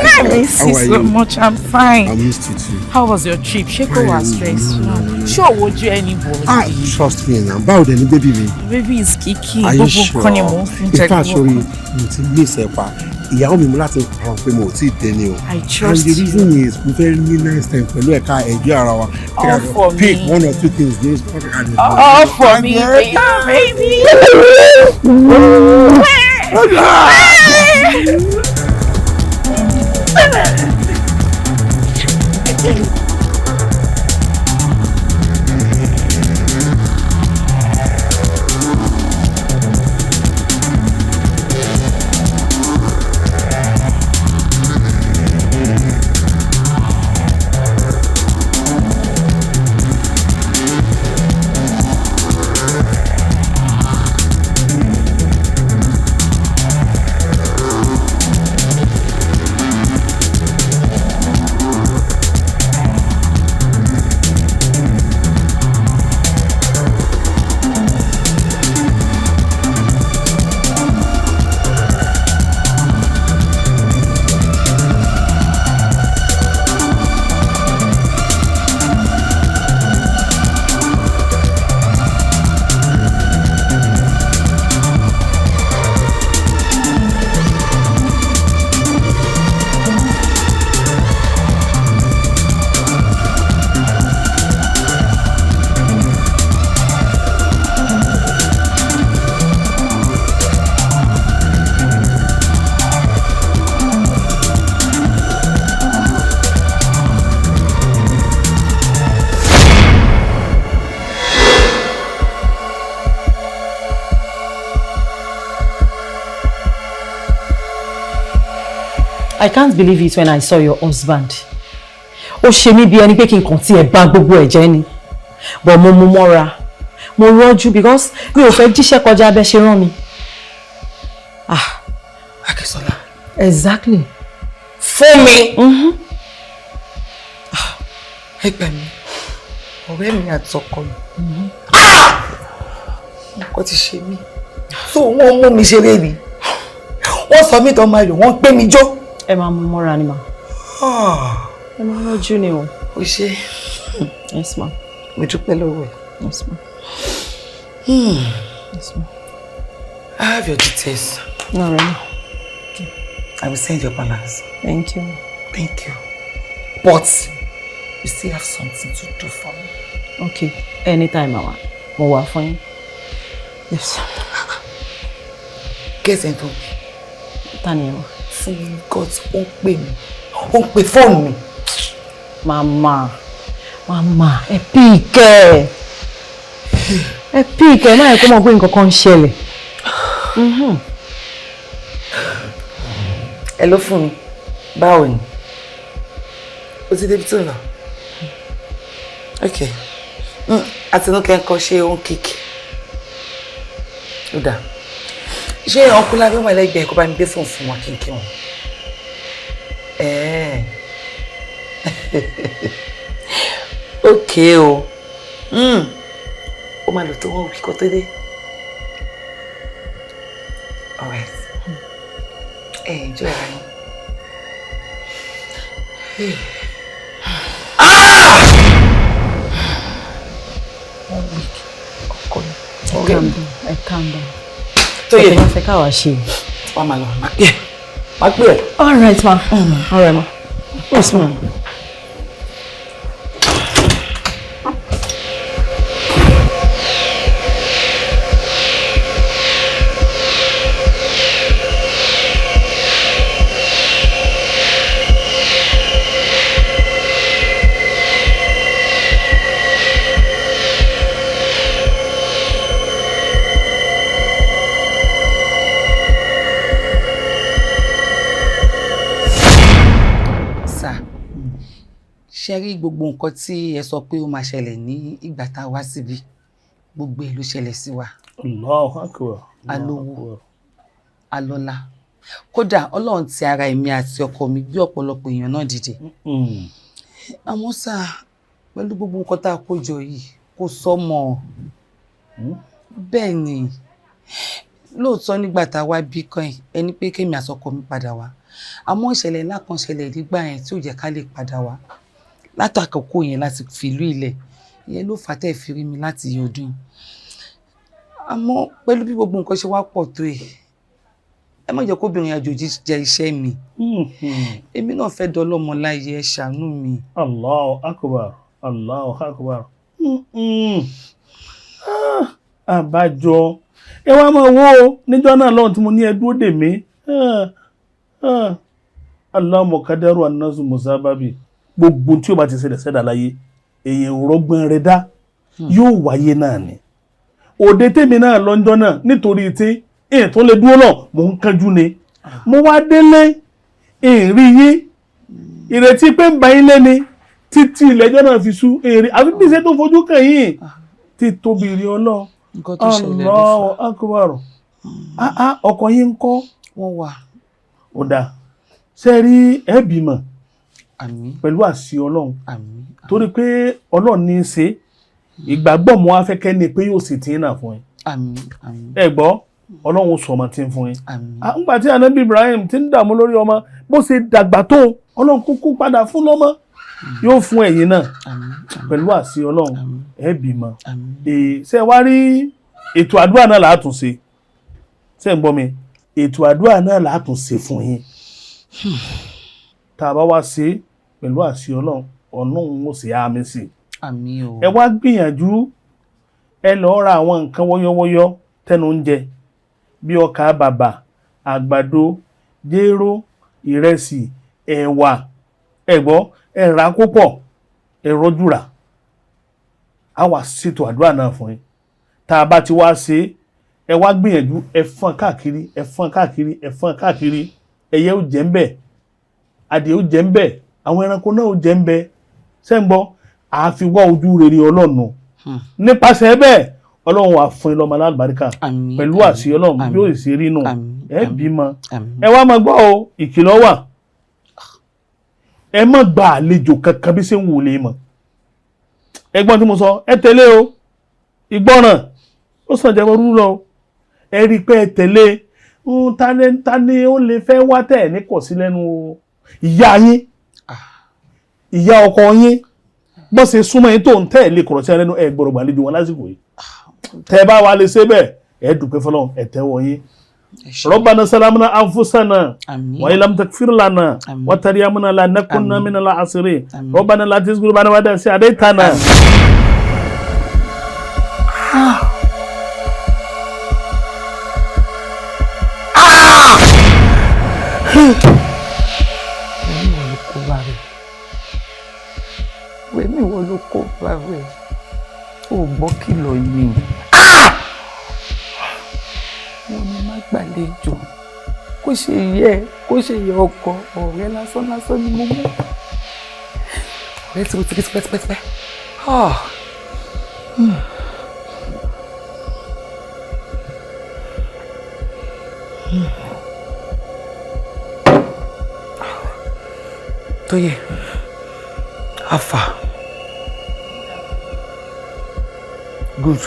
I miss you so much. I'm fine. I missed you too. How was your trip? Sheko was stressful. Sure, would you anybody? Trust me now. Bow the baby. Baby is kiki. Are you sure? In fact, sorry, it's miss Epa. Ìyàwó mi mú láti parọ́ pé mo ti dé ni o. I trust you. And the reason is we very nice time pẹ̀lú ẹ̀ka ẹ̀jọ́ ara wa. All for me. Pick one or two things. All for me, baby. I can't believe it when I saw your husband. Ó ṣe mí bí ẹni pé kí n kàn tí ẹ bá gbogbo ẹ̀ jẹ́ ni. But mo mú mọ́ra. Mo rọ́jú because mi ò fẹ́ jíṣẹ́ kọjá bẹ́ ṣe rán mi. Akínṣọlá. Exactly. Fún mi. Ẹ gbà mí. Ọ̀rẹ́ mi àtọkọ mi. Nǹkan ti ṣe mí. So wọ́n mú mi ṣeré ni. Wọ́n sọ mí tọ́ máa lò, wọ́n gbé mi jó. Ẹ máa mú mọ́ra ni mà. ẹ máa rọ́jú ni o. O ṣe. Yes ma. Mo dúpẹ́ lọ́wọ́ ẹ. Yes ma. Yes ma. I have your details. No, really. Okay. I will send your balance. Thank you. Thank you. But you still have something to do for me. Okay. Anytime, Mama. Mo wà fún yín. Yes. Guess into. Tani o. Fún mi God ó pè mí. Ó pè phone mi. Mama. Mama, ẹ pick ẹ. Ẹ pick ẹ má kó mọ̀ pé nǹkan kan ṣẹlẹ̀. Ẹ ló fún mi. Báwo ni? O ti débi tó lọ. Okay. Àtinúkẹ́ ńkọ́ ṣé ó ń kíkì. Ó dáa. Ṣé ọkùnrin lábẹ́ wọn ẹlẹ́gbẹ̀ẹ́ kó bá mi gbé fóònù fún wọn kínkín wọn? Okay o. Ó máa lò tó wọ́n wí kó tó dé. All right. Enjoy it. Calm down. Calm down. So you don't think I was she. Mama, no. Magbe. All right, ma. All right, ma. Yes, ma. Ṣé rí gbogbo nǹkan tí ẹ sọ pé ó máa ṣẹlẹ̀ ní ìgbà tá a wá síbí gbogbo ẹ̀ ló ṣẹlẹ̀ sí wa. Allahu Akbar. Alówó alọ́lá kódà Ọlọ́run ti ara èmi àti ọkọ mi bí ọ̀pọ̀lọpọ̀ èèyàn náà dìde. Àmọ́ sá pẹ̀lú gbogbo nǹkan tá a kó jọ yìí kò sọ́mọ. Bẹ́ẹ̀ ni lóòótọ́ nígbà tá a wá bí kan ẹni pé kémi àsọkọ mi padà wá àmọ́ ìṣẹ̀lẹ̀ ńlá kan ṣẹlẹ̀ nígbà yẹn tí ò jẹ́ ká lè padà wá látàkókò yẹn láti fìlú ilẹ̀ ìyẹn ló fà tẹ́ fi rí mi láti ọdún. Àmọ́ pẹ̀lú bí gbogbo nǹkan ṣe wá pọ̀ tó ẹ má jẹ́ kóbìnrin àjòjì jẹ iṣẹ́ mi. Èmi náà fẹ́ dọlọ́mọ láyé ẹ ṣàánú mi. Allahu Akbar. Allahu Akbar. Àbájọ ẹ wá máa wo níjọ́ náà lọ́hùn tí mo ní ẹ dúró dè mí. Allahumma qadaru an-nasu musababi. Gbogbo tí ó bá ti ṣẹlẹ̀ ṣẹ̀dá láyé èèyàn rọgbọ́n rẹ̀ dá yóò wáyé náà ni. Òde tèmi náà lọ́jọ́ náà nítorí tí èèyàn tó lè dúró náà mò ń kánjú ni. Mo wá délé èrì yín ìrètí pé ń ba yín lẹ́ni títí ilẹ̀jọ́ náà fi sú èrè àfi bí iṣẹ́ tó fojú kàn yín tí tóbi rí Ọlọ́run. Allahu Akbar. Ọkọ yín ń kọ́. Wọ́n wà. Ó dáa ṣe rí ẹ bímọ pẹ̀lú àṣì Ọlọ́run torí pé Ọlọ́run ní í ṣe ìgbàgbọ́ mọ́ afẹ́kẹ́ ni pé yóò sì tí ń nà fún yín. Ẹ gbọ́ Ọlọ́run sọ ọmọ tí ń fún yín. Nígbà tí Ànábì Ibrahim ti ń dààmú lórí ọmọ bó ṣe dàgbà tó Ọlọ́run kúkú padà fún lọ́mọ yóò fún ẹ̀yin náà pẹ̀lú àṣì Ọlọ́run ẹ bímọ. Ṣé wá rí ètò àdúrà náà látún ṣe ṣé ń gbọ́ mi ètò àdúrà náà látún ṣe fún yín. Tá a bá wá ṣe pẹ̀lú àṣì Ọlọ́run ó sì àmì sí. Ẹ wá gbìyànjú ẹ lọ ra àwọn nǹkan wọ́yọ́wọ́yọ́ tẹnu ń jẹ bí ọkà bàbà àgbàdo jéró ìrẹsì ẹ̀wà ẹ̀gbọ́ ẹ rà kó pọ̀ ẹ rọ́jú rà á wá ṣètò àdúrà náà fún yín. Tá a bá ti wá ṣe ẹ wá gbìyànjú ẹ fọ́n káàkiri ẹ fọ́n káàkiri ẹ fọ́n káàkiri ẹyẹ ó jẹ ń bẹ adìẹ ó jẹ ń bẹ àwọn ẹranko náà ó jẹ ń bẹ ṣé ń gbọ́ àfi wá ojú rere Ọlọ́run nípasẹ̀ bẹ́ẹ̀ Ọlọ́run wà fún yín lọ́mọ alábàríkà pẹ̀lú àṣì Ọlọ́run bí ó sì rí nù ẹ bímọ. Ẹ wá máa gbọ́ o ìkìlọ̀ wà ẹ má gba àlejò kankan bí ṣe ń wò lè mọ̀. Ẹgbọ́n tí mo sọ ẹ tẹ̀lé o ìgbọràn ó sàn jẹ́ rú lọ ẹ rí i pé ẹ tẹ̀lé ta ni ó lè fẹ́ wá tẹ̀ ní kọ̀ sí lẹ́nu ìyá yín ìyá ọkọ yín bó ṣe súnmọ́ yín tó ń tẹ̀lé kọ̀rọ̀ sí ẹnu ẹ gbọ́dọ̀ gbàlejò wọn lásìkò yìí tẹ́ bá wà lè ṣe bẹ́ẹ̀ ẹ dúpẹ́ fọlọ́run ẹ tẹ́wọ́ yín. ربنا سلامنا أنفسنا وإن لم تغفر لنا وترحمنا لنكن من الخاسرين ربنا لا تزغ قلوبنا بعد إذ هديتنا wẹ́mi wọ́n ló kó bá rẹ̀ ó gbọ́ kìlọ̀ yìí wọ́n ní má gbàlejò kó ṣe yẹ ọkọ ọ̀rẹ́ lásán ni mo mú ọ̀rẹ́ tí mo ti rí tipẹ́tipẹ́. Tóyè afa good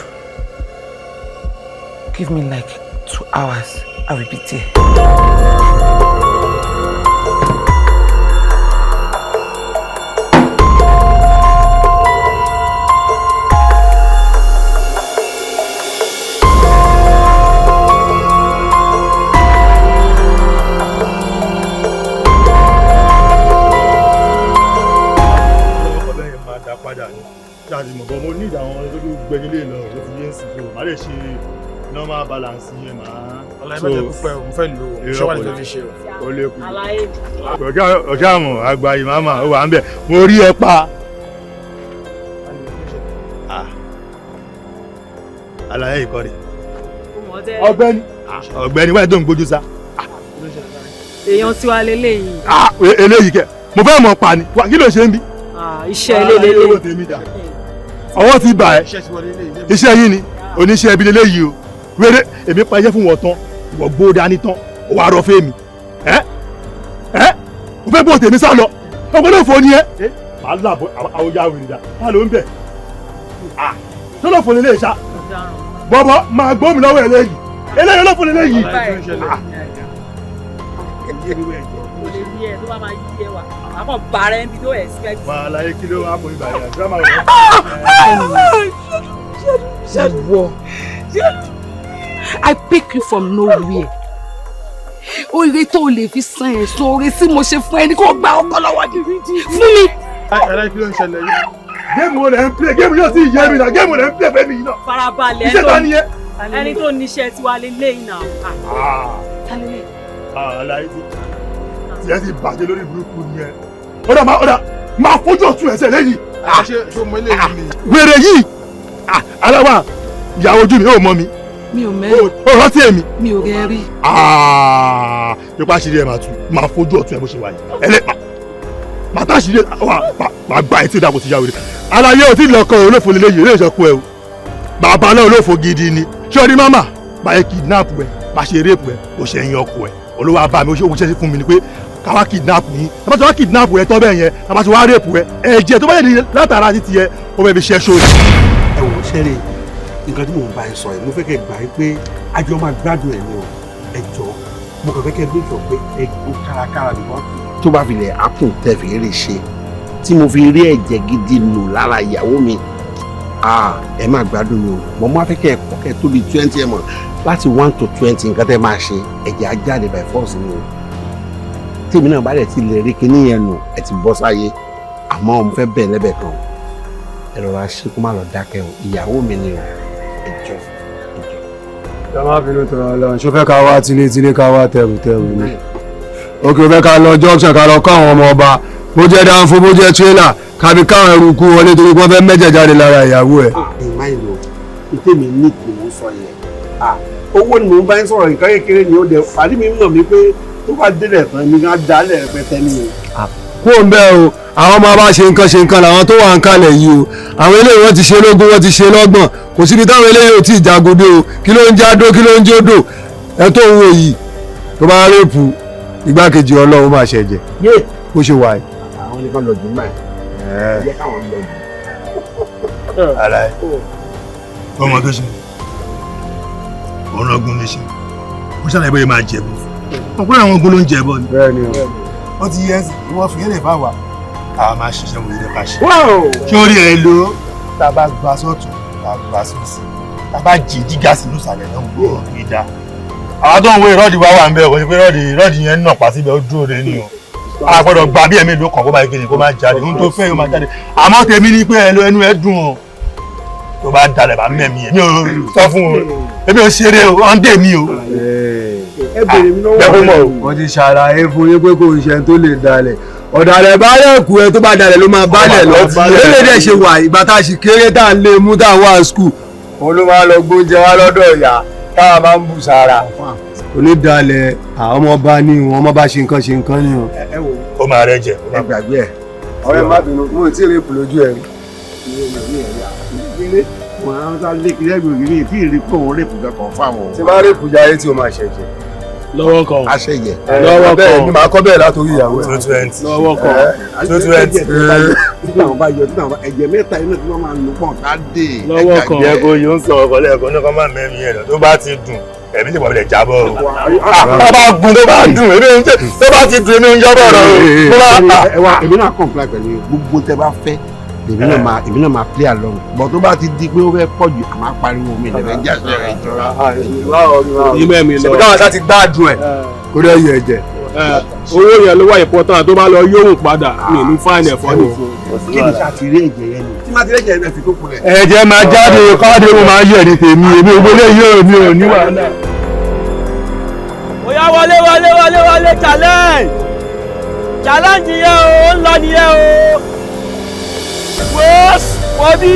give me like 2 hours I will be there. Mo ní àwọn tó gbẹ̀yìnlé lọ ló fi yẹn sí so má lè ṣe normal balance yẹn máa. ọláìmọ̀jẹ̀ púpẹ̀ òun fẹ́ lò ó ṣé wà ní fẹ́ fi ṣe o. ó lè kú. ọ̀gá àmọ̀ àgbà ìmáàmà ó wà ń bẹ̀ mo rí ẹ pa. àlàyé ìkọ́ni. ọ̀gbẹ́ni wáyé tó ń gbójú sá. èèyàn tiwa lélẹ́yìí. eléyìí kẹ mo fẹ́ mọ̀ pa ni kí ló ṣe ń bí. iṣẹ́ lélẹ́yìí. ọwọ́ ti bà ẹ́ iṣẹ́ yìí ni oníṣẹ́ ibi lélẹ́yìí o wéré èmi pa iṣẹ́ fún wọn tán ìwọ gbó dání tán ó wàá rọ fẹ́mi o fẹ́ bó tèmi sá lọ ọgbọ́n náà fọ ni ẹ màá làbọ̀ àwọn ya wèrè dà má ló ń bẹ̀ tó lọ́ fọ lélẹ́yìí sá bọ́bọ́ máa gbọ́ mi lọ́wọ́ eléyìí eléyìí ló fọ lélẹ́yìí. Àkọ́ bàrẹ̀ ń bi tó expect. Wà láyé kí ló wá kó ibà yẹn àti àmàlà. Ìwọ I pick you from nowhere. Oore tó lè fi san ẹ̀sùn oore tí mo ṣe fún ẹni kó gba ọkọ lọ́wọ́ mi fún mi. Ẹ̀rẹ́ kí ló ń ṣẹlẹ̀ yìí? Géèmù wo lẹ̀ ń play? Géèmù yóò sì yẹ mi náà. Géèmù lẹ̀ ń play fẹ́mi yìí náà. Farabalẹ̀ iṣẹ́ ta ni yẹ? Ẹni tó níṣẹ́ tiwa lélẹ́yìn náà. Àlàyé tí ẹ ti bàjẹ́ lórí burúkú ni ẹ. Ọ̀dà máa fojú ọ̀tún ẹsẹ̀ lẹ́yìn. ṣé mo lè rí mi. Wèrè yìí aláwa ìyàwó ojú mi ò mọ mi. Mi ò mẹ́rin. Ó rántí èmi. Mi ò rẹ́ rí. Nípa àṣírí ẹ̀ máa tú máa fojú ọ̀tún ẹ̀ bó ṣe wáyé. Màá tá àṣírí máa gba etí ìdàpọ̀ sí ìyàwó rẹ̀. Aláyé ò tí ì lọ́kọ̀ olófo lélẹ́yìí ilé ìṣọ́kú ẹ o. Bàbá náà olófo gidi ni. Ṣé o ní máma? Báyẹ̀ kidnap ẹ̀, bá ṣe rape ẹ̀, ó ṣe ẹyin ọkọ ẹ̀. Olówó abá mi ó ṣe fún mi ni pé káwá kidnap yín tábà tí wá kidnap rẹ tọ́ bẹ́ẹ̀ yẹn tábà tí wá rape rẹ ẹ̀jẹ̀ tó bá yẹ ní látara títí yẹ ó bẹ́ẹ̀ fi ṣe ṣó. ẹ wò ó ṣẹlẹ̀ nǹkan tí mò ń bá ẹ sọ yìí mo fẹ́ kẹ́ gbà pé àjọ máa gbádùn ẹ̀ ní o ẹ jọ mo kàn fẹ́ kẹ́ bí sọ pé ẹ kó kárakára nìkan tó bá fi lẹ̀ ápùn tẹ̀ fi rí ṣe tí mo fi rí ẹ̀jẹ̀ gidi nù lára ìyàwó mi ẹ máa gbádùn mi o mo máa fẹ́ kẹ́ ẹ kọ́ kẹ́ tó di 20 ẹ̀ mọ̀ láti 1 to 20 nǹkan tẹ́ máa ṣe ẹ̀jẹ̀ á jáde by force ni o tèmi náà bá dẹ̀ ti lè rí kinní yẹn nù ẹ ti bọ́ sáyé àmọ́ mo fẹ́ bẹ̀ lẹ́bẹ̀ kan ẹ rọra ṣe kó má lọ dákẹ́ o ìyàwó mi ni o ẹ jọ. ká má bínú tó ọ lọ ṣó fẹ́ ká wá tilétilé ká wá tẹrùtẹrù ni òkè fẹ́ ká lọ junction ká lọ kọ́ àwọn ọmọ ọba bó jẹ́ dánfó bó jẹ́ tírélà kábí káwọn ẹrù kú wọlé torí wọ́n fẹ́ mẹ́jẹ̀ jáde lára ìyàwó ẹ̀. ìmá ìlò ìtẹ̀mí ní kò ń sọ yẹn owó ni mò ń bá ń sọ̀rọ̀ nǹkan kékeré ni ó dẹ̀ pàdé mi mọ̀ mí pé tó bá délẹ̀ tán mi ká dálẹ̀ rẹpẹtẹ nìyẹn. kó o ń bẹ́ o àwọn ọmọ bá ṣe nǹkan làwọn tó wà ń kalẹ̀ yìí o àwọn eléyìí wọ́n ti ṣe lógún wọ́n ti ṣe lọ́gbọ̀n kò síbi táwọn eléyìí ò tí ì jagodé o kí ló ń jádó kí ló ń jódò ẹ tó ń wò yìí tó bá rèpù igbákejì ọlọ́run máa ṣẹ̀jẹ̀ bó ṣe wà yìí. àwọn nìkan lọ jù mọ́ ẹ̀ jẹ́ káwọn lọ jù. Àlàyé ọmọ tó ṣe ọ̀rọ̀ ọgbọ́n lè ṣe mo ṣàlàyé bóyá máa jẹ̀bù ọ̀pọ̀ àwọn ogun ló ń jẹ̀bọ ni. bẹ́ẹ̀ni o. wọ́n ti yẹ ìwọ fìyẹ́lẹ̀ fáwa a máa ṣiṣẹ́ mo ní ká ṣe. kí orí ẹ ló tá a bá gba sọ́tún tá a gba sósì tá a bá jí jígà sínú ìsàlẹ̀ náà gbọ́ ìdá. àwọn tó ń wo ìrọ́ọ̀dì wá wà ń bẹ̀ wọ́n ti pé ìrọ́ọ̀dì yẹn nà pa síbẹ̀ ó dúró de ní o. a gbọ́dọ̀ gba bí ẹ̀mí ìlú kan kó máa kéde kó máa jáde ohun tó fẹ́ yóò máa jáde àmọ́ tèmi ni pé ẹnu ẹ dùn o tó bá dalẹ̀ bá mẹ́mí ẹ̀ mi ò sọ fún o èmi ò ṣeré o ọ̀ ń dè mí o. ẹ bèrè mi lọ́wọ́ wọ́n ti ṣàlàyé fún yín pé kò ń ṣe tó lè dalẹ̀ ọ̀dàlẹ̀ bálẹ̀ kù ẹ tó bá dalẹ̀ ló máa balẹ̀ lọ lélẹ̀ dẹ̀ ṣe wà ìgbà tá a sì kéré tá a lè mú tá a wà skul òun ló máa lọ gbóúnjẹ wá lọ́dọ̀ ìyá táwa máa ń bù sára onídàálẹ̀ àwọn ọmọ bá ní wọn ọmọ bá ṣe nǹkan ní wọn. ó máa rẹ jẹ ẹ gbàgbé ẹ ọ̀rẹ́ má bínú mo ò tí ì rèpù lójú ẹ rí. wọn á sá lé kí lẹ́gbẹ̀ẹ́ ògiri tí ì rí pé òun rèpù kankan fáwọn. tí bá rèpù jáde tí o máa ṣẹ̀jẹ̀. lọ́wọ́ kan aṣẹ̀yẹ. lọ́wọ́ kan bẹ́ẹ̀ ni màá kọ́ bẹ́ẹ̀ látòrí ìyàwó ẹ̀. lọ́wọ́ kan tí àwọn bá yọ tí àwọn ẹ̀jẹ̀ mẹ́ta inú tí wọ́n máa ń lò pọ̀ ká dé. lọ́wọ́ kan ẹ̀jẹ̀ kò yóò ń sọ ọkọ̀ lẹ́ẹ̀kan ní kọ́ máa mẹ́rin ẹ̀ lọ tó bá ti dùn ẹ̀mí ti pọ̀ bẹ̀rẹ̀ jábọ̀ o. tó bá gùn tó bá dùn tó bá ti dùn èmi ń jábọ̀ rẹ̀ o. ẹ wá èmi náà comply pẹ̀lú gbogbo tẹ bá fẹ́ èmi náà máa play along bọ̀ tó bá ti di pé ó fẹ́ pọ̀ jù àmọ́ apariwo mi lẹ́fẹ̀ẹ́ jáde rẹ̀ jọra. ìmọ̀ mi lọ. ṣèbí káwọn sá ti gbádùn ẹ̀ kó dẹ́ yẹ ẹ̀jẹ̀. owó yẹn ló wà important tó bá lọ yóò padà mi ní fáìnì ẹ̀fọ́ ní fún. kí ni sáà ti rí ẹ̀jẹ̀ yẹn ni tí máa ti rí ẹ̀jẹ̀ yẹn fi tó kulẹ̀. ẹ̀jẹ̀ máa jáde káàdì ó máa yẹ̀ ní tèmi èmi ò gbélé yóò ní òní wàhálà. ó yá wọlé challenge yẹn o ń lọ nìyẹn o wọ́n bí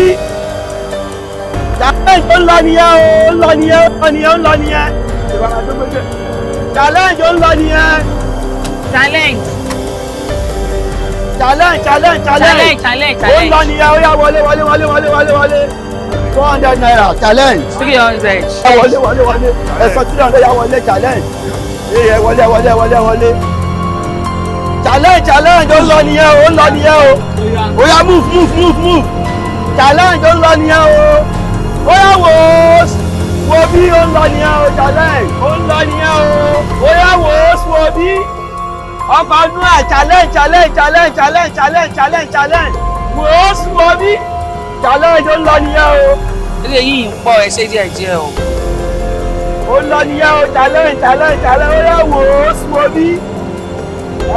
challenge ó ń lọ nìyẹn o ń lọ nìyẹn challenge ó ń lọ nìyẹn. challenge ó ń lọ nìyẹn ó yá wọlé 400 naira challenge. 300. wọlé ẹ sọ 300 yá wọlé challenge. ẹ wọlé. challenge ó ń lọ nìyẹn o ó yá move challenge ó ń lọ nìyẹn o ó yá wo bí ó ń lọ nìyẹn o challenge ó ń lọ nìyẹn o ó yá wo bí ọkọ̀ ọdún à challenge wo bí challenge ó ń lọ nìyẹn o. ilé yìí ń pọ̀ ẹ ṣe díẹ̀ o. ó ń lọ nìyẹn o challenge ó yá wo bí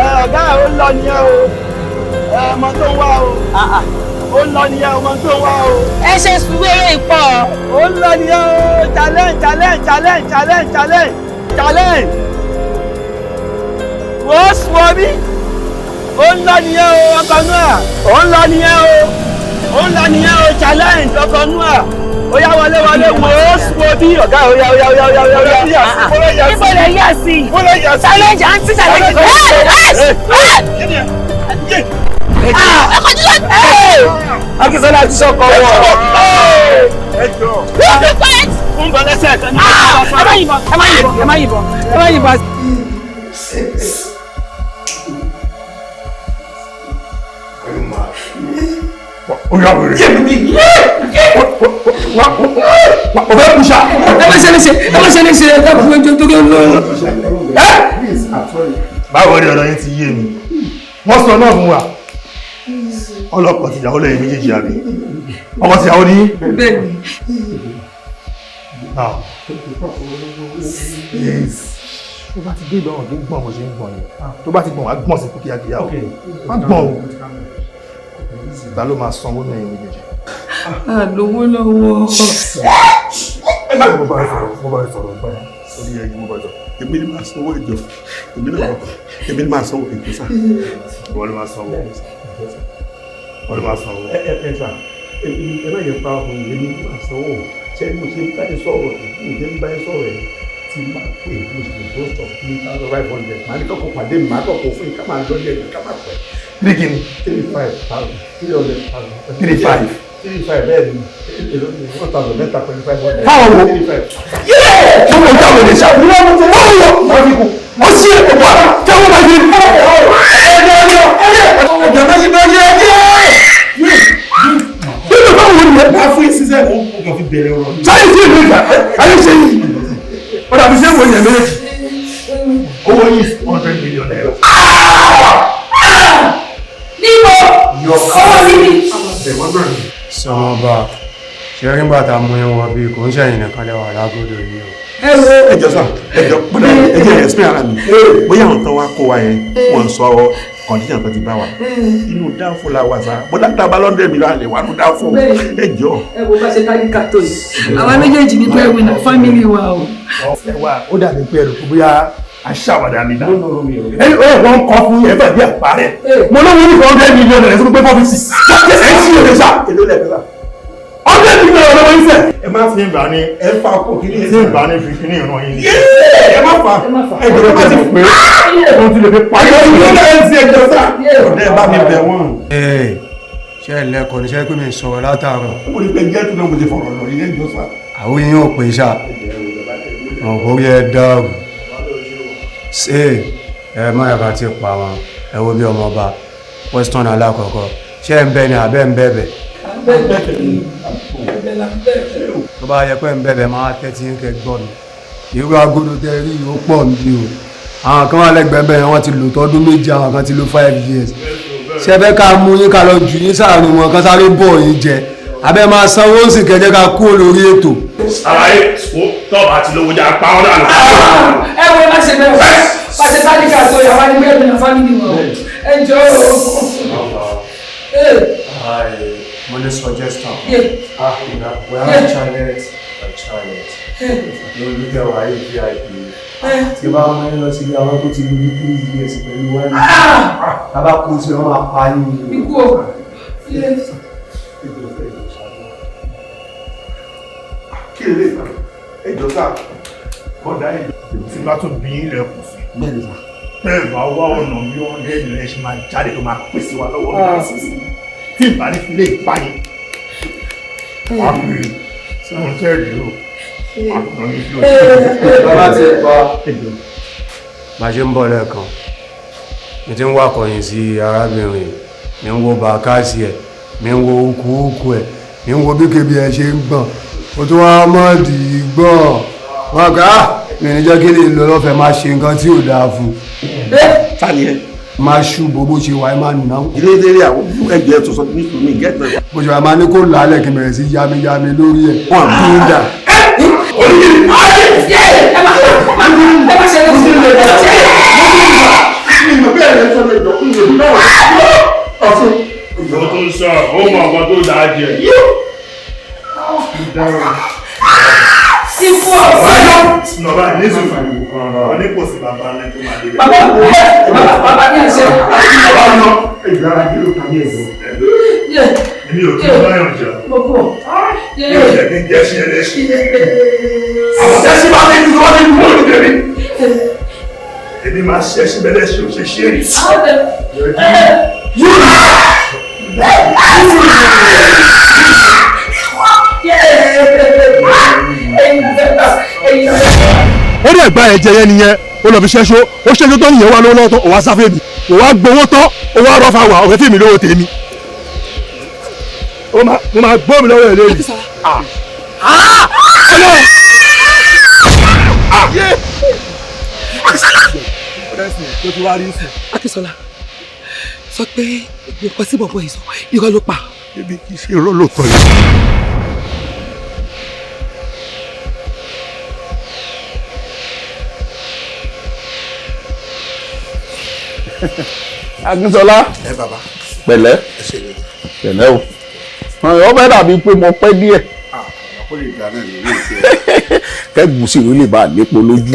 ọ̀gá ó ń lọ nìyẹn o ọmọ tó ń wá o ó ń lọ nìyẹn ọmọ tó ń wá o. ẹ ṣe sùúrù eré ìpọ̀. ó ń lọ nìyẹn o challenge wo bí ó ń lọ nìyẹn o ọkọ̀ náà ó ń lọ nìyẹn o challenge ọkọ̀ náà ó yá wọlé wo bí ọ̀gá ó yá. níbo lè yà sí challenge àǹtí challenge. Akínsọ́lá ti sọ́kọ̀ wọ̀. Fún bọ́lẹ́sẹ̀ kan ní ẹ má yìnbọn. ó yà wèrè. o fẹ́ kúṣà. ẹ má ṣe léṣe ẹ dábòó ẹjọ́ tó kẹ́ lọ́rùn. báwo ni ọ̀rọ̀ yẹn ti yé mi wọ́n sọ náà fún wa ọlọ́pàá ti ìyàwó lẹ́yìn méjèèjì àbí ọmọ ti ìyàwó ní. tó bá ti dé ìgbọ̀n tó gbọ̀n bó ṣe ń gbọ̀n yẹn tó bá ti gbọ̀n wá gbọ̀n sí kíákíá o má gbọ̀n o ta ló máa sanwó ní ẹ̀yìn méjèèjì. àlówó lọ́wọ́. mo bá ẹ sọ̀rọ̀ báyìí sórí ẹ̀yìn mo bá ẹ sọ̀rọ̀ èmi ni máa sanwó ìjọ èmi ni máa sanwó ètò sá ìwọ ni máa sanwó wọ́n lè máa sanwó. ẹ sà ẹ má yẹ pa ọkùnrin yẹn ní máa sanwó ṣé mo ṣe ń báyìí sọ̀rọ̀ ìjẹ́ ń báyìí sọ̀rọ̀ ẹ̀ tí máa pè é mo ṣe lè bọ́ sọ 3,500 máa ní kọ́kọ́ pàdé mi máa kọ́kọ́ fún yín ká máa lọ́lẹ̀ ẹ̀dùn ká máa pẹ́. 35 bẹ́ẹ̀ ni 1,000 mẹ́ta pẹ̀lú 500. fáwọn wo yéé mo mọ̀ ní àwọn ènìyàn ṣàbílẹ̀ ọmọ tó wọ́n yọ ó sì ẹ̀ pọ̀ tẹ́wọ́n máa yẹ ọ̀gá máa yẹ bẹ́ẹ̀ yẹ bí ló bá wù ní ẹ̀. máa fún yín sísẹ́ mo kàn fi bẹ̀rẹ̀ ọ̀rọ̀. sáyẹn sí ìlú ìgbà ayé ṣe yìí ọ̀dà fi ṣe wọ̀nyẹn méjì owó yìí 100 million naira. níbo. Sọmọba ṣe rí bàtà mú ẹwọ bí kò ń ṣẹ̀yìn nìkan lẹ́wà lágọ́dọ̀ yìí o. Ẹjọ́ sá, ẹjọ́ bọ́dá ẹjẹ́ explain ara mi. Bóyá àwọn tán wá kó wa yẹn, wọ́n sọ condition tó ti bá wa. Inú dáńfó la wà sá. Bọ́dá dábàá lọ́ndẹ̀ mi lálẹ́ wà ní dáńfó. Ẹjọ́. Ẹ wo bá ṣe káríkà tó yìí. Àwa méjèèjì ní pé win family wa o. Ẹ wá ó dàbí pé ẹ̀rù kò bóyá aṣáwàdà mi dá. Wọ́n kọ́ fún yẹn fẹ́ bí àpárẹ̀. Mo lówó ní $100 million fún pé fọ́fíìsì. Ẹ ń ṣí èrè sá. Èló lẹ́ẹ̀kẹ́ sá. $100 million lọ́wọ́ yín sẹ̀. Ẹ má fi ń bà ní ẹ fa kó kí ní ìsìn bà ní fi kí ní ìran yín. Ẹ má fa ẹ jọ̀rọ̀ bá ti pè é. Wọ́n ti lè fi parí. Ẹ yóò lẹ́yìn sí ẹjọ́ sá. Ọ̀dẹ́ bá mi bẹ̀ wọ́n. Ṣé ẹ lẹ́kọ̀ọ́ ní ṣe pé mi sọ̀rọ̀ látàárọ̀? Mo ní pé jẹ́ tó náà mo ti fọ̀rọ̀ lọ ilé ìjọ sá. Àwọn yín ò pè ṣá. Ọ̀gbọ́n yẹ dáàbò. Ṣé ẹ má yàrá ti pa wọn? Ẹ wo bí ọmọọba. Question alákọ̀ọ́kọ́. Ṣé ẹ ń bẹ ni àbẹ́ ń bẹ̀bẹ̀? Tó bá yẹ pé ń bẹ̀bẹ̀ máa tẹ́tí ń kẹ gbọ́ mi. Irú agodo tẹ rí ó pọ̀ níbí o. Àwọn kan wà lẹ́gbẹ̀ẹ́ bẹ́ẹ̀ wọ́n ti lò tọdún méjì, àwọn kan ti lò 5 years. Ṣé ẹ fẹ́ ká mú yín ká lọ jù yín sáàrin wọn kan sáré bọ̀ yín jẹ? Abẹ́ máa sanwó sì kẹjẹ ká kú lórí ètò. Àlàyé tọ́ọ̀bù àti lówó jà pa ọ́ dànù. Ẹ wo má ṣe bẹ́ẹ̀ pàṣẹ káríkà tó yà wá ní pé win family wa o. Ẹ jọ Mo lè suggestion. Yeah. Charlotte. Lórí kẹwàá yìí VIP. Tí bá wọn lọ sí àwọn tó ti lò ní 3 years pẹ̀lú wáyé. Tábà kú sí wọn máa pa ní ìlú. Ikú o. Kí lè lè sá? Ẹjọ́ sá. Bọ́dá ẹjọ́. Tí bá tún bí ilẹ̀ kù sí. Bẹ́ẹ̀ni sá. Bẹ́ẹ̀ bá wá ọ̀nà bí wọ́n dé ìlú ẹ̀ ṣe máa jáde tó máa pèsè wa lọ́wọ́ nígbà sísè. Tí ìbá ní ilé ìpáyé. Wà á pè é. Sọ́wọ́n tẹ́ẹ̀dì o. Bàbá ti gbọ́. Bá ṣe ń bọ̀ lẹ́ẹ̀kan, mi ti ń wá kọ̀yìn sí arábìnrin, mi ń wo bàkásì ẹ̀, mi ń wo ukú ẹ̀, mi ń wo bí kébí ẹ ṣe ń gbọ̀n. Ó tún wá mọ́ọ̀dì gbọ̀n. Wọ́n kà á, mi ní jẹ́ kí lè lọ lọ́fẹ̀ẹ́ máa ṣe nǹkan tí ò dáa fún. Tani ẹ? Máa ṣú bó ṣe wáyé máa nà. Ilé ìdérè àwọn ẹgbẹ́ tó sọ nítorí mi gẹ́gẹ́. Bó ṣe wáyé máa ní kó làálẹ̀ kí n bẹ̀rẹ̀ sí yámi lórí ẹ̀. Wọ́n bí ń dà. Ìjọ tó ń sọ, ó mọ ọ̀gbọ́n tó dáa jẹ. Ikú ọ̀sán. Nọ̀bá ní sùfà wọ́n ní kò sí bàbá ní tó máa débẹ̀. Bàbá ní ẹ̀ṣẹ́. Bàbá lọ ìgbára kí ló kàmí ẹ̀sọ́. Èmi ò kí ló bá yàn jà. Yóò jẹ́ kí n jẹ́ sí ẹlẹ́sìn. Àwọn tẹ́sí bá ní ìdúró ní ìdúró ní tèmi. Èmi máa ṣe ẹṣin bẹ́lẹ̀ ṣe ò ṣe ṣe rí. Ó dẹ̀ gba ẹ̀jẹ̀ yẹn nìyẹn, ó lọ fi ṣẹ́ṣó, ó ṣẹ́ṣó tó nìyẹn wá lọ́wọ́ lọ́wọ́ tó, ó wá sáfẹ́ mi, ó wá gbowó tán, ó wá rọ́fà wà, ó fẹ́ fí mi lówó tèmi. Mo máa gbọ́ mi lọ́wọ́ ẹ̀ lórí. Akínsọ́lá sọ pé nǹkan sí bọ̀bọ̀ yìí sọ irọ́ ló pa. Ebi kì í ṣe irọ́ lóòótọ́ yìí. Akínsọ́lá. Ẹ bàbá. Pẹ̀lẹ́. Pẹ̀lẹ́ o. Ó fẹ́ dàbí pé mo pẹ́ díẹ̀. Kẹ́gùsì ló lè bá a lépo lójú.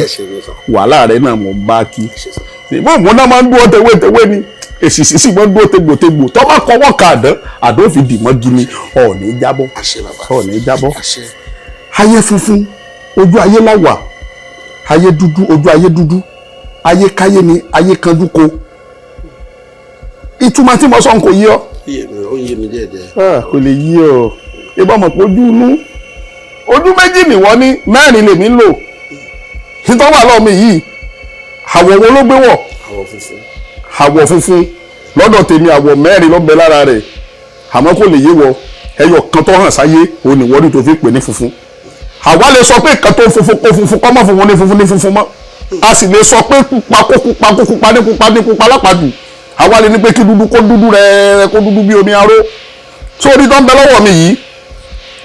Wàhálà rẹ̀ náà mo bá kí. Ìbọn mo náà máa ń dúró tewétewé ni. Èsì sísì máa ń dúró tegbòtegbò. Tọ́ bá kọ́wọ́ ka àdán fi dìmọ́ gini. Ọ̀ọ́nì jábọ́. Ọ̀ọ́nì jábọ́. Ayé funfun ojú ayé láwà. Ayé dúdú ojú ayé dúdú. Ayé káyé ni ayé kanjú ko. Ìtumọ̀ tí mo sọ n kò yé ọ. Ó yé mi díẹ̀díẹ̀. Kò lè yí ọ. Ìbọn mọ̀ pé ojú inú. Ojú méjì nìwọ ní mẹ́rin lèmi ń lò. Ìtọ́ wà lọ́ọ̀ mi yìí. Àwọ̀ wo ló gbé wọ̀? Àwọ̀ funfun. Àwọ̀ funfun. Lọ́dọ̀ tèmi àwọ̀ mẹ́rin ló bẹ lára rẹ̀. Àmọ́ kò lè yé wọ. Ẹyọ kan tó hàn sáyé òun ni wọ́n rí tó fi pè ní funfun. Àwa lè sọ pé kan tó funfun kó funfun kọ́ mọ́ funfun ní funfun mọ́. A sì lè sọ pé pupa kó pupa kó pupa ní pupa ní pupa lápàdù. àwa lè ní pé kí dúdú kó dúdú rẹ kó dúdú bí omi aró sórí tó ń bẹ lọ́wọ́ mi yìí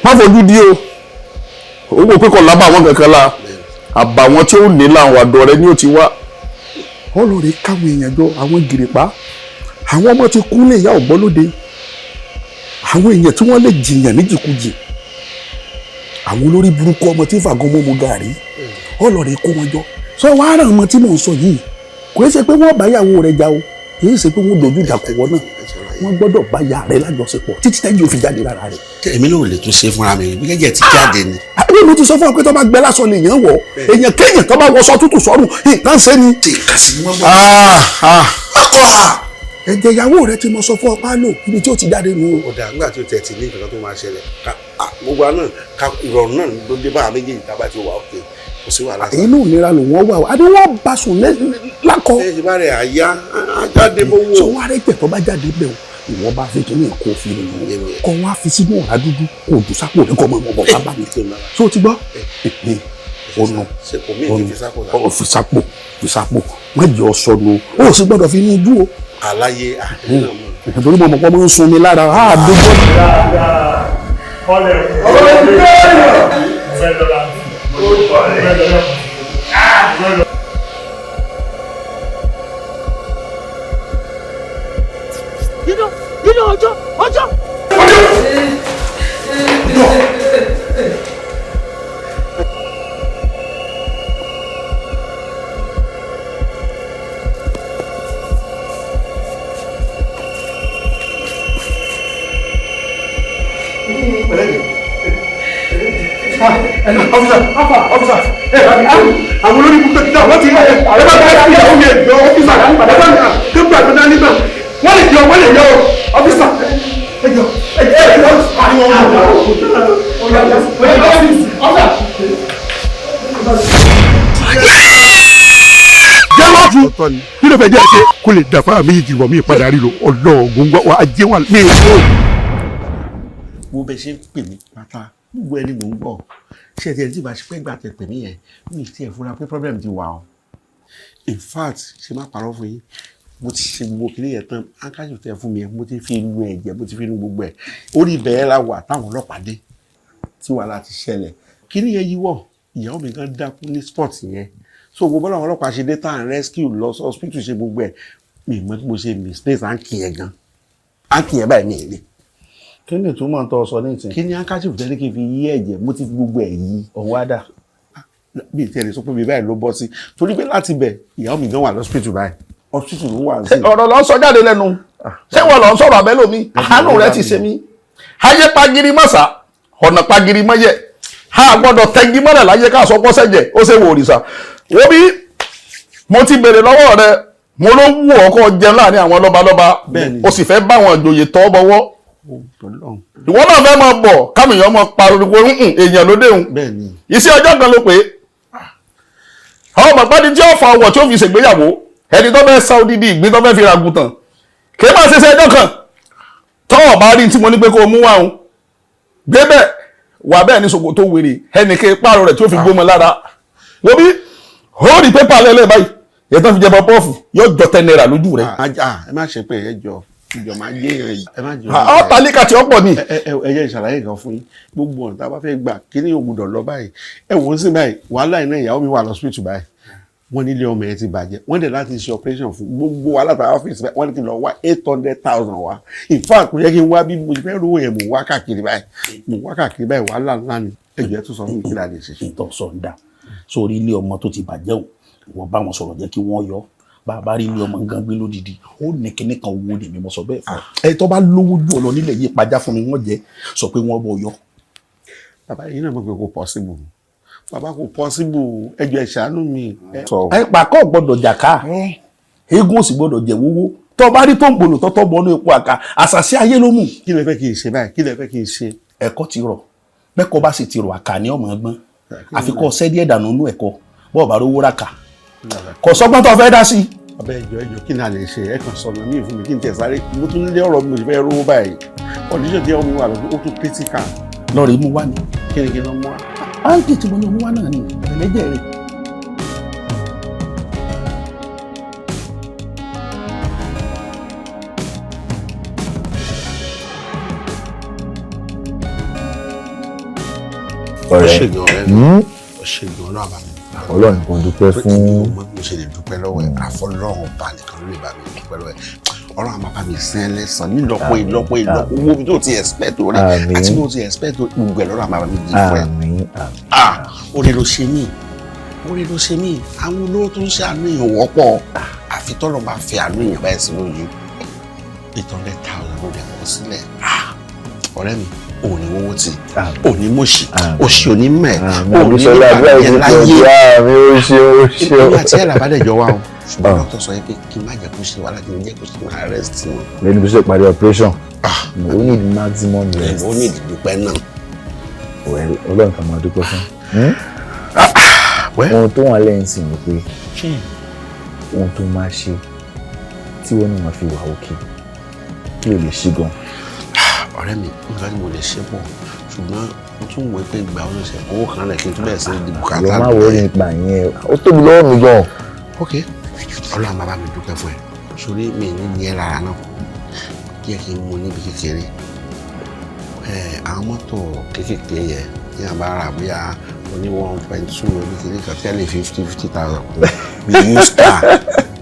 má fojú di o ó wò pé kò lábàwọn kankan la àbàwọn tí ó ní láwọn àdó rẹ ni ó ti wá. ọlọ́rẹ̀ káwọn èèyàn jọ àwọn gìrìpá àwọn ọmọ ti kú lè yá ọ̀gbọ́n lóde àwọn èèyàn tí wọ́n lè jìyàn níjìkújì àwọn olórí burúkú ọmọ tí fàgán mọ́ mu gàrí ọlọ́rẹ̀ kó wọn jọ sọ wàá ràn ọmọ tí mò ń sọ yìí kò í ṣe pé wọ́n bá yàwó rẹ̀ jà o kì í ṣe pé wọ́n dojú ìjà kọ̀ wọ́n náà wọ́n gbọ́dọ̀ bá ya rẹ̀ lájọṣepọ̀ títí tẹ́jú òfin jáde lára rẹ̀. èmi náà ò lè tún ṣe fúnra mi bí gẹ́gẹ́ ti jáde ni. àbí mo ti sọ fún ọ pé tó bá gbẹ lásán lè yàn wọ èèyàn kéèyàn tó bá wọṣọ tútù sọrùn nǹkan ṣe ni. ọkọ ha ẹ̀jẹ̀ ìyàwó rẹ̀ tí mo sọ fún ọ pálọ̀ ibi tí ó ti jáde nù. ọ̀dà nígbà tí ó tẹ̀ tí ní nǹkan tó máa ṣẹlẹ̀ gbogbo àná ìrọ̀rùn náà ló dé bá àwọn méjèèjì tá a bá ti wà òkè kò sí wàhálà. inú ìnira ló wọ́n wà ó adé wọ́n bá sùn lákọ. ẹ ṣe bá rẹ̀ àyà jáde bówó. sọ wá rẹ̀ gbẹ̀ tó bá jáde bẹ̀ o ìwọ bá fi kíní kó fi nínú kọ wá fi sínú ọ̀rá dúdú kó o jù sápò ní kọ́ mọ́ ọmọ bá bá mi. so o ti gbọ́ ọ̀nà ọ̀rọ̀ fi sápò wọ́n jẹ́ ọ̀sọ́nu o sì gbọ́dọ̀ fi inú dúró. àlàyé nítorí mo mọ̀ pé mo ń sun mi lára àdúgbò. nínú ọjọ́. Officer, àwọn olórí kúkú tẹ̀síta wọ́n ti ẹ bá bá ìyàwó yẹn jọ ọ́fíìsà ẹ bá tó gbà tó dání náà wọ́n lè yọ ọ́fíìsà ẹ jọ ẹ lọ àwọn ọ̀tọ̀ ni kí ló fẹ́ jẹ́ ṣe kó lè dà fáwọn méjì wọ̀ mí padà ríro ọlọ́ọ̀gùn wa ajé wà ní ìlú. wo bẹ ṣe ń pè mí pátá gbogbo ẹni mò ń gbọ́ ṣé ẹ ti bá ṣe pẹ́ gbà tẹ pè mí yẹn mi ti ẹ̀ fúnra pé problem ti wà o in fact ṣe má parọ́ fún yín mo ti ṣe gbogbo kìnìún yẹn tán akájù tẹ fún mi yẹn mo ti fi inú ẹ̀jẹ̀ mo ti fi inú gbogbo ẹ̀ orí ibẹ̀ la wà táwọn ọlọ́pàá dé tí wàhálà ti ṣẹlẹ̀ kìnìún yẹn yíwọ́ ìyàwó mi kan dákú ní sport yẹn so gbogbo àwọn ọlọ́pàá ṣe dé tán rescue lọ hospital ṣe gbogbo ẹ̀ mi mọ̀ tí mo ṣe misplace àǹkì yẹn gan àǹkì yẹn báyìí mi ì rí. kí ni ìtumọ̀ tó sọ ní ìsìn. kí ni akájù tẹ́lẹ̀ kí n fi yí ẹ̀jẹ̀ mo ti fi gbogbo ẹ̀ yí. ọ̀wọ́ àdá. bí ìtẹ̀lẹ̀ sọ pé mi báyìí ló bọ́ sí torí pé láti bẹ̀ ìyàwó mi gan wà lọ́sítítù báyìí hospital ló wà sí. ọ̀rọ̀ lọ sọ jáde lẹ́nu ṣé wọ́n lọ sọ̀rọ̀ abẹ́ lómi àánú rẹ ti ṣe mí. ayé pagiri mọ́sà ọ̀nà pagiri mọ́yẹ a gbọ́dọ̀ tẹ́gí mọ́lẹ̀ láyé ká sọ pọ́sẹ̀jẹ̀ ó ṣe wò òrìṣà wo bí mo ti béèrè lọ́wọ́ rẹ mo ló wù ọkọ jẹun láàrin àwọn lọ́balọ́ba o sì fẹ́ bá àwọn ìjòyè tọ́ bọ́wọ́ ìwọ náà fẹ́ máa bọ̀ kámìyàn máa pariwo èèyàn ló déhùn iṣẹ́ ọjọ́ kan ló pé àwọn bàbáni tí ó fa ọwọ́ tí ó fi ṣègbéyàwó ẹni tó fẹ́ sa odidi ìgbín tó fẹ́ fi ragùn tàn kì í máa ṣe iṣẹ́ ọjọ́ kan tọ́wọ́ bá rí tí mo ní pé kó o mú wá òun gbé bẹ́ẹ̀ wà bẹ́ẹ̀ ní ṣòkòtò wèrè ẹnìkan pààrọ̀ rẹ̀ tí ó fi gbómọ lára wo bí ó rí pépà lẹ́lẹ́ báyìí èyí tó fi jẹ pọ́pọ́ọ̀fù yóò jọ 10 naira lójú rẹ̀. ẹ má ṣe pé ẹ jọ ìjọ máa yé ẹ má jọ. ọ tálíkà tí ó pọ̀ ni. ẹ jẹ́ ìṣàlàyé kan fún yín gbogbo ọ̀nà tá a bá fẹ́ gbà kí ni ògùdọ̀ lọ báyìí ẹ wò ó sí báyìí wàhálà iná ìyàwó mi wà lọ́sibítù báyìí wọ́n nílé ọmọ ẹ ti bàjẹ́ wọ́n dẹ̀ láti ṣe operation fún gbogbo wàhálà tá a ọ́fíìsì báyìí wọ́n ní kí n lọ wá 800,000 wá in fact kò yẹ kí n wá bí mo fẹ́ rówó yẹn mò ń wá káàkiri báyìí wàhálà ńlá ni ẹjọ́ ẹ tún sọ fún mi kí la lè ṣe. ìtọ́sọ̀ ń dà sórí ilé ọmọ tó ti bàjẹ́ o wọ́n bá wọn sọ̀rọ̀ jẹ́ kí wọ́n yọ bàbá rí ilé ọmọ nǹkan gbé lódìdí ó ní kíní kan owó lèmi mo sọ bẹ́ẹ̀ fún ẹ tó bá lówó jù ọ lọ nílẹ̀ yìí pàjá fún mi wọ́n jẹ́ sọ pé wọ́n bọ̀ yọ. bàbá yìí náà mọ̀ pé kò possible bàbá kò possible ẹjọ́ ẹ ṣàánú mi. ẹ pàkọ́ gbọ́dọ̀ jàká eégún sì gbọ́dọ̀ jẹ wúwú tó bá rí tó ń gbòòlò tọ́tọ́ bọ́ ní epo àká àṣàṣì ayé ló mú. kí lẹ fẹ́ kí n ṣe báyìí kí lẹ fẹ́ kí n ṣe. ẹ̀kọ́ ti rọ̀ bẹ́ẹ̀kọ́ bá sì ti rọ̀ àká ní ọmọ ọgbọ́n àfikọ́ sẹ́dí ẹ̀dànù nú ẹ̀kọ́ bọ́ọ̀ bá rówó ráka kò sọ́gbọ́n tó fẹ́ dá sí. ọbẹ̀ ẹjọ́ kí ni a lè ṣe ẹ kàn sọ̀nà mí fún mi kí n tẹ̀ sáré mo tún lé ọ̀rọ̀ mi fẹ́ rówó báyìí ọ̀díṣẹ́ tí ọmọ mi wà lọ́dún ó tún critical. lọ́ọ̀rẹ́ mú wá ní. kí ni kí ni mú wá. áńkì tí mo ní mú wá náà ni ẹlẹ́jẹ̀ rẹ̀. ọ̀rẹ́ ọ̀ṣẹ̀gun ọlọ́run bá mi. Ọlọ́run kan dúpẹ́ fún. mo ṣe lè dúpẹ́ lọ́wọ́ ẹ̀ àfọlọ́run ọba nìkan ló lè bá mi dúpẹ́ lọ́wọ́ ẹ̀ ọlọ́run àmọ́ bá mi sẹ́ lẹ́sàn nílọ́pọ̀ ìlọ́pọ̀ owó mi tó ti expect rẹ̀ àti mo ti expect gbogbo ẹ̀ lọ́run àmọ́ bá mi di fún ẹ̀. oore ló ṣe mí àwọn olówó tó ń ṣe àánú èèyàn wọ́pọ̀ àfi tọ́lọ́ máa fi àánú èèyàn báyìí sí lójú 800,000 ló dẹ̀ kọ́ sílẹ̀ ọ̀rẹ́ mi òní owó tí òní mọ̀ṣì òṣì òní mẹ́ òní ìbànújẹ́ láyé èmi àti ẹ̀rọ àbádẹ́jọ wa o ṣùgbọ́n dókítà sọ pé kí n má jẹ́ kó ṣe wàhálà kí n jẹ́ kó ṣe máa arrest wọn. lẹ́nu bí ṣe parí operation ó ní the maximum rest. ó ní ìdúpẹ́ náà. Ọlọ́run kan máa dúpẹ́ fún. ohun tó wà lẹ́yìn sí ni pé ohun tó máa ṣe tí wọ́n ní máa fi wà òkè kí ló lè ṣe gan. ọ̀rẹ́ mi nǹkan tí mo lè ṣe pọ̀ ṣùgbọ́n mo tún wọ pé ìgbà oníṣẹ́ owó kan lẹ̀ kí n tún bẹ̀rẹ̀ sí ní bùkátà. lọ máa wọrí nípa yẹn ó tóbi lọ́wọ́ mi gan. ok Ọlọ́run bàbá mi dúpẹ́ fún ẹ sórí mi ní ẹ lára náà díẹ̀ kí n mú níbi kékeré àwọn mọ́tò kéékèèké yẹ ní àbára bóyá oní 1.2 oníkèké kan tẹ́lẹ̀ 50,000 bí used car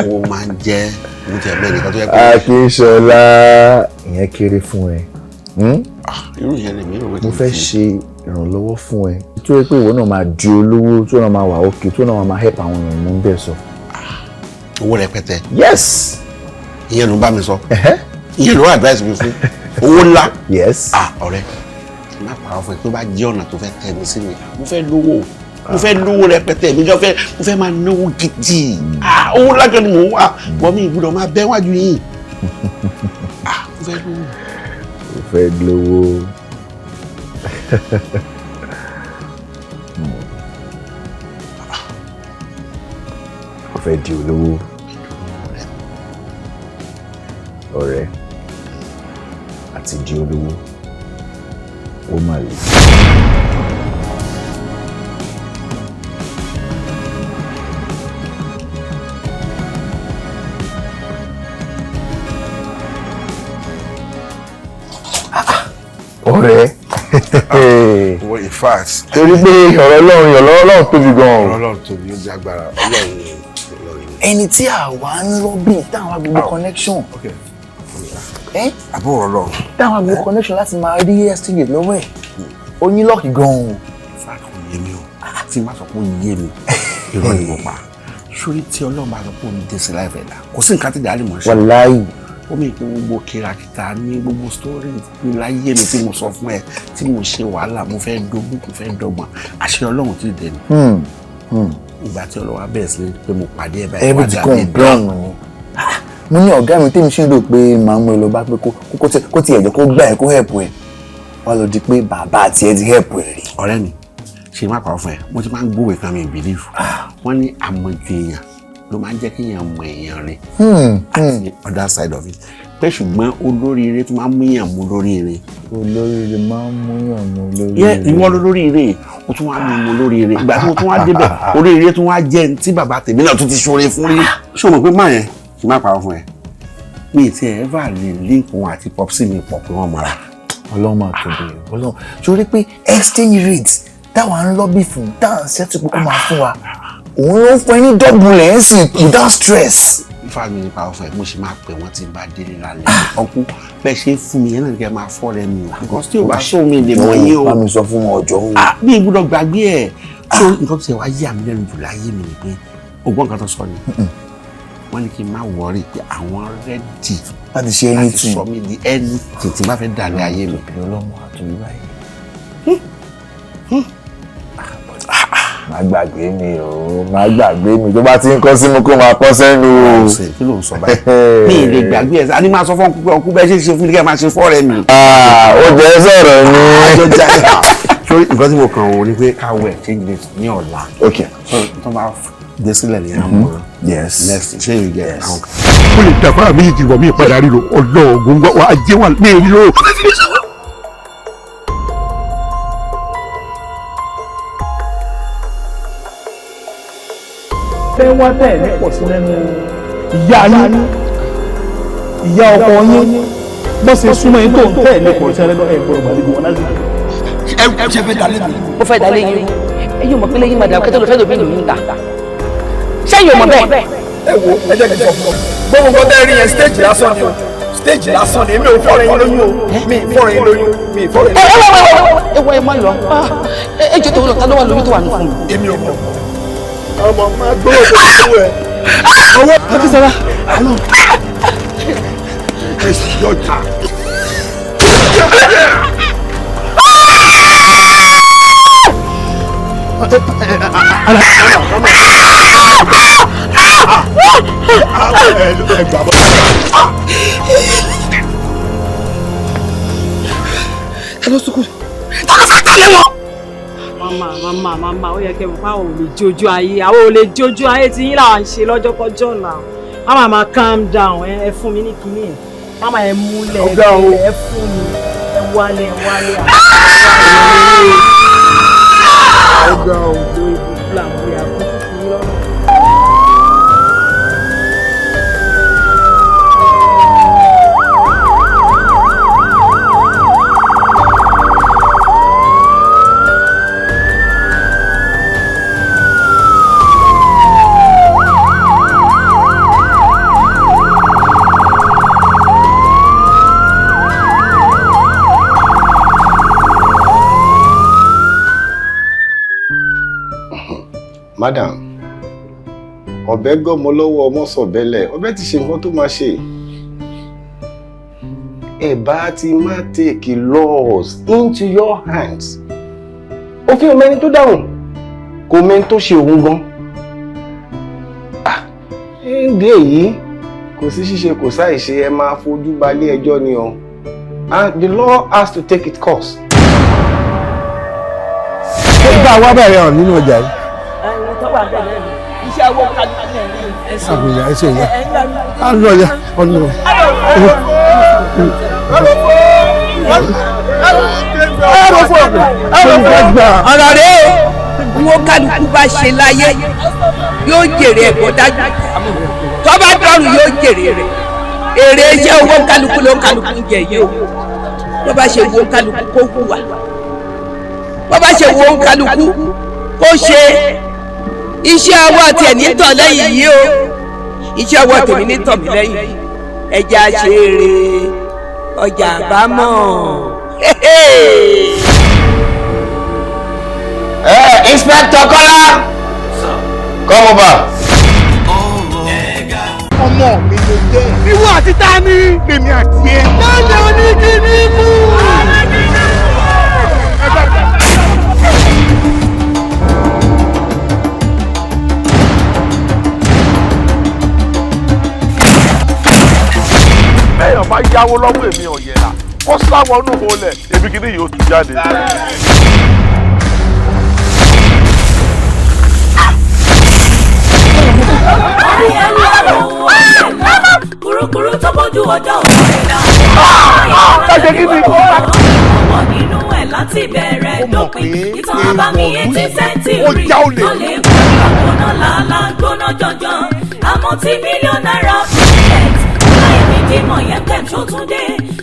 owó máa ń jẹ́ ní tẹ̀ bẹ́ẹ̀ nìkan tó yẹ pé. Akínṣọlá ìyẹn kéré fún ẹ. irú yẹn lè mí rò pé mo fẹ́ ṣe ìrànlọ́wọ́ fún ẹ tó yẹ pé ìwọ náà máa di olówó tó náà máa wà òkè tó náà máa help àwọn èèyàn mú bẹ́ẹ̀ sọ. owó rẹpẹtẹ. yes. ìyẹn ló bá mi sọ. ìyẹn ló advice mi fún owó ńlá. yes. ọ̀rẹ́ má pàrọ̀ fún ẹ tó bá jẹ́ ọ̀nà tó fẹ́ tẹ̀ mí sí mi mo fẹ́ lówó rẹpẹtẹ mi jọ mo fẹ́ máa náwó gidi owó lájọ ni mò ń wá wọ́n mi ìgbúdọ̀ máa bẹ́ wájú yìí mo fẹ́ lówó. mo fẹ́ lówó. mo fẹ́ di olówó. ọ̀rẹ́ àti di olówó ó mà le. ọ̀rẹ́ in fact torí pé ọ̀rọ̀ Ọlọ́run tóbi gan-an. ọ̀rọ̀ Ọlọ́run tóbi ó jẹ́ agbára Ọlọ́run. ẹni tí àwa ń lọ́bì táwọn agbègbè connection. àbúrò Ọlọ́run. táwọn agbègbè connection láti máa rí estate lọ́wọ́ ẹ̀ ó ní lọ́ọ̀kì gan-an. fact kò yé mi o tí má sọ pé ó yé mi irọ́ ni mo pa sórí tí Ọlọ́run bá sọ pé ó ní dé sí láìpẹ́ dà kò sí nǹkan tí dàá lè mọ̀ ṣe. wàláì. ó mi pé gbogbo kìràkìtà ní gbogbo story ní láyé mi tí mo sọ fún ẹ tí mo ṣe wàhálà mo fẹ́ dógún mo fẹ́ dọ́gbọ̀n àṣẹ Ọlọ́run ti dẹ̀ ní. ìgbà tí Ọlọ́run wá bẹ̀rẹ̀ sí pé mo pàdé ẹ̀ báyìí wá dàbí dán. mo ní ọ̀gá mi tèmi ṣe ń rò pé màá mú ẹ lọ bá pé kó tiẹ̀ jẹ́ kó gbà ẹ̀ kó help ẹ̀ wá lọ di pé bàbá àti ẹ ti help ẹ̀ rí. ọ̀rẹ́ mi ṣe má pàrọ̀ fún ẹ mo ti máa ń gbówó kan mi believe wọ́n ní àmọ̀jù èèyàn ló máa ń jẹ́ kéèyàn mọ èèyàn rẹ̀ àti other side of it pé ṣùgbọ́n olóríire tó máa ń múyàn mú lóríire. olóríire máa ń múyàn mú lóríire. ìwọ lóríire o tún wá mú lóríire ìgbà tí mo tún wá débẹ̀ olóríire tún wá jẹ́ tí bàbá tèmi náà tún ti ṣoore fún rí. ṣé o mọ̀ pé máa yẹn kì í má parọ́ fún ẹ mi ti ẹ̀ ever lè link wọn àti popsi mi pọ̀ pé wọ́n mọ̀ra. Ọlọ́run máa tóbi Ọlọ́run sórí pé exchange rate táwa ń lọ́bì fún táwọn ṣẹ́tù pé kó máa fún wa òun ló ń fún ẹ ní double ẹ̀ ń sìn without stress. ifá mi nípa ọ̀fẹ́ mo ṣe máa pè wọ́n tí n bá délé lálẹ́ ọkú bẹ́ẹ̀ ṣe fún mi yẹn náà kẹ́ máa fọ́ rẹ mi o because tí o bá sọ mi lè mọ yín o. bá mi sọ fún wọn ọjọ́ o. bí ibùdó gbàgbé ẹ̀ tó nǹkan tí wàá yà mí lẹ́nu jù láyé mi ni pé ògbọ́n nǹkan tó sọ ni wọ́n ní kí n má wọrí pé àwọn rẹ́dì láti ṣe anything láti sọ mi di anything tí n bá fẹ́ dàlẹ́ ayé mi. Ọlọ́run àtúnyí báyìí. má gbàgbé mi o má gbàgbé mi tó bá ti ń kọ́ sínú kó máa kọ́ sẹ́nu o. kí ló ń sọ báyìí mi ì lè gbàgbé ẹ̀ ní máa sọ fún ọkùnrin bẹ́ẹ̀ ṣe ṣe fún mi kí ẹ máa ṣe fọ́ọ̀rẹ́ mi. ó jẹ́ sọ̀rọ̀ ni. sórí nǹkan tí mo kàn wò ni pé káwọ ẹ̀ change date ní ọ̀la. ok tó bá dé sílẹ̀ ní àwọn yes next ṣé you get àwọn. ó lè dàgbà méjì jìbọn mi ìpadà ríro ọlọ́ọ̀gùn wa ajé wà ní èyí o. tẹ́ wá tẹ̀ ní pọ̀ sí lẹ́nu ìyá yín ìyá ọkọ yín bó ṣe súnmọ́ yín tó ń tẹ̀ ní pọ̀ sí lẹ́nu ẹ̀ gbọ́dọ̀ gbàlejò wọn lásìkò. ẹ ṣe fẹ́ dalé mi. ó fẹ́ dalé yín ẹ̀yin mọ̀ pé lẹ́yìn madam kẹ́tọ́ ló fẹ́ lóbi lòyún ta ṣé yóò mọ̀ bẹ́ẹ̀. ẹ wo ẹ jẹ́ kí n sọ fún ọ gbogbo nǹkan tẹ́ rí yẹn stage lásán ni o stage lásán ni èmi ò fọ́ọ̀rọ̀ yín lóyún o mi fọ́ọ̀rọ̀ yín lóyún mi fọ́ọ̀rọ̀ yín lóyún. ẹ wọ ẹ má lọ ẹ jẹ́ tó lọ ta ló wà lóyún tó wà nù fún mi. èmi ò mọ̀. ọmọ máa gbọ́ òkú ẹ̀. owó akínsọ́lá àná. ẹ sì yọjà. Hello, Sukuru. Tọ́lá fẹ́ kálẹ̀ wọn. Màmá, ó yẹ kẹ́ mọ̀ pé àwọn ò lè jójú ayé. Àwọn ò lè jójú ayé tí yín làwọn ń ṣe lọ́jọ́kọjọ́ náà. Màmá calm down, ẹ fún mi ní kinní ẹ̀. Màmá ẹ múlẹ̀, ẹ fún mi, ẹ wálé. Ọgbà òdo ìbùkún làwọn ìyá kún fún mi lọ́nà. Madam, ọ̀bẹ gọ́mọ lọ́wọ́ ọmọ sọ̀bẹ́lẹ̀, ọ̀bẹ ti ṣe nǹkan tó máa ṣe. Ẹ bá ti máa take laws into your hands. Òfin ò mẹ́ni tó dáhùn, kò mẹ́ni tó ṣe òun gan. Ẹ̀ǹdẹ̀ èyí kò sí ṣíṣe kò sáìṣe ẹ máa fojú balẹ̀ ẹjọ́ ni o. And the law has to take its course. Ṣé gbà wá bẹ̀rẹ̀ hàn nínú ọjà yìí? Iṣẹ́ owó kájú ní ẹ̀yìn. Àbòyá ẹsẹ̀ yẹn. A lọ ya ọ̀nà. Ọ̀rọ̀ rẹ̀ o, bí wọ́n kálukú bá ṣe láyé yóò jèrè ẹ̀kọ́ dájú. Tó bá dọ̀rùn yóò jèrè rẹ̀. Èrè iṣẹ́ owó kálukú ló kálukú ń jẹ yìí o. Bó bá ṣe wo kálukú kó hùwà. Bó bá ṣe wo kálukú kó ṣe. Iṣẹ́ ọwọ́ tiẹ̀ ní tọ̀ lẹ́yìn yìí o iṣẹ́ ọwọ́ tèmi ní tọ̀ mí lẹ́yìn ẹja ṣe eré ọjà àbámọ̀. Inspector Kọ́lá come over. Ọmọ mi ló jẹ́. Ìwọ àti ta ni? Èmi àti ẹ. Lọ́lẹ̀ oníkíní mú. Bẹ́ẹ̀yàn bá yáwó lọ́wọ́ èmi ọ̀yẹ̀là kó sáwọn inú olè èmi kìíní yóò tún jáde. Kúrúkúrú tó bójú ọjọ́ òkèèrè Ṣé kí ni? ọmọ nínú ẹ̀ láti bẹ̀rẹ̀ dópin ìtàn àbámi 18th century tó lè gbọ́dọ̀ gbóná làálà gbóná jọjọ àmọ́ tí mílíọ̀nù náírà project láì ní dìmọ̀ yẹn kẹ́ńtó tún dé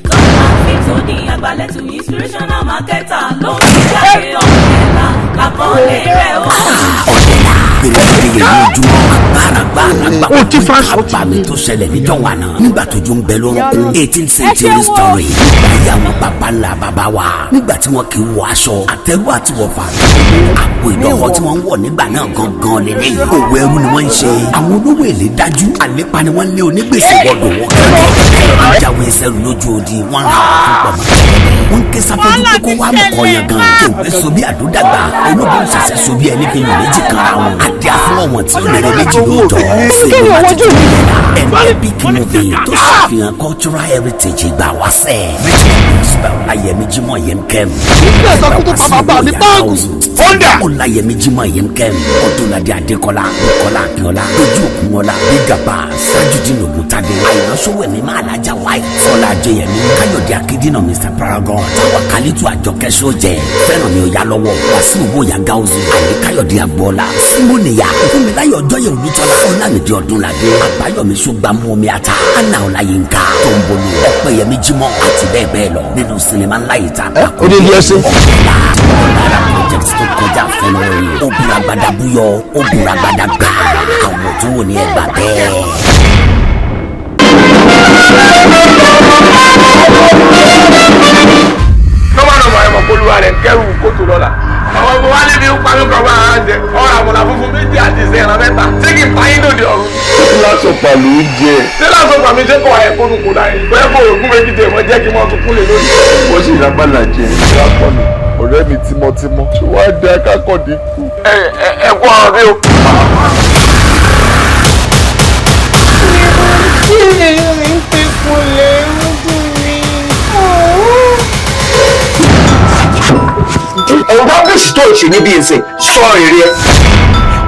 lọ́nà fíìtò ní àgbálẹ̀tù inspirational marketer ló ń jáde ọ̀rẹ́là lákọ́lé rẹ̀ ó. gbèrègbèrè lójúmọ́ àgbàràgbà àgbà àbàmì tó ṣẹlẹ̀ níjọ́ wà náà nígbà tójú ń bẹ lórúkún 18th century story nígbà yà wọn bàbá ńlá bàbá wa nígbà tí wọn kì í wọ aṣọ àtẹrù àti wọ̀fà àpò ìdọ̀wọ́ tí wọ́n ń wọ̀ nígbà náà gangan lélẹ̀ òwò ẹrú ni wọ́n ń ṣe àwọn olówó èlé dájú àlépa ni wọ́n lé onígbèsè wọ́dọ̀ wọ́n kẹ́lẹ́ jáwé sẹ́rù lójú odi wọ́n ra àwọn púpọ̀ mọ́ wọ́n ké sáfẹ́jú pé kó wá mọ̀kọ́ yẹn gan kéwé so bí àdúdàgbà olóògùn ṣẹ̀ṣẹ̀ so bí ẹni fi yàn méjì kanra wọn àdé àfọwọ́ wọn tí ó lè rẹ méjì lóòótọ́ fèlè láti tó yẹn náà epic movie tó ṣàfihàn cultural heritage ìgbà wáṣẹ̀ ayẹmí jimoh yẹn kẹ́m nígbà tó kú tó pa bàbá mi báàgù. Honda ọláyẹmí jimoh yemkem ọdúnladé adékọlá bukola akínọlá lójú òkúnọlá bígàbá sájúdín ògùntàdé àìránṣọwẹmí máàlájà wáì fọlá adéyẹmí káyọ̀dé akíndínà mr paragon tàwákálítù àjọkẹ́ sójẹ fẹ́ràn mi ò yá lọ́wọ́ wàsíù bóyá gáúsù àní káyọ̀dé agboola símónìyà fúnmiláyọ̀ ọjọ́yẹ olùtọ́lá ọlámídé ọdúnladé àbáyọ̀mí ṣùgbàmù omi ata anna ọláyínká tóńbólú ọpẹ́yẹmí jimoh àti bẹ́ẹ̀ bẹ́ẹ̀ lọ nínú sinimá ńlá yìí ta àkókò ọ̀gbẹ́lá ọ̀gbẹ́lá project tó kọjá fún lórí obìnrin agbada búyọ obìnrin agbada gbà àwọn tó wò ní ẹgbà bẹ́ẹ̀. nọ́mọ̀nọ́mọ̀ ẹ̀mọ̀ polúwa rẹ̀ kẹ́rù kótó lọ́la àwọn ọmọ wa níbi ń parí kan bá ara jẹ ọ̀rọ̀ àmọ̀là funfun méjì àti ìṣe ìran mẹ́ta tí kì í pa yín lòdì ọ̀run. lásọpà ló ń jẹ. ṣé lásọpà mi ṣe kọ́ ẹ̀ kó nù kó láyé bẹ́ẹ̀ kó òògùn méjì dé wọ́n jẹ́ kí wọ́n tún kúnlẹ̀ lórí. wọ́n sì lágbàlá jẹ ìrápọ̀nù ọ̀rẹ́ mi tímọ́tímọ́ ṣé wàá dé akákọ̀dé kú. ẹ kú ọ̀rọ̀ bí o. kí lèyìn mi ń pè kúnlẹ̀ lójú mi. ọ̀rọ̀ bíṣì tó ṣe níbi ìsìn sọ èrè ẹ.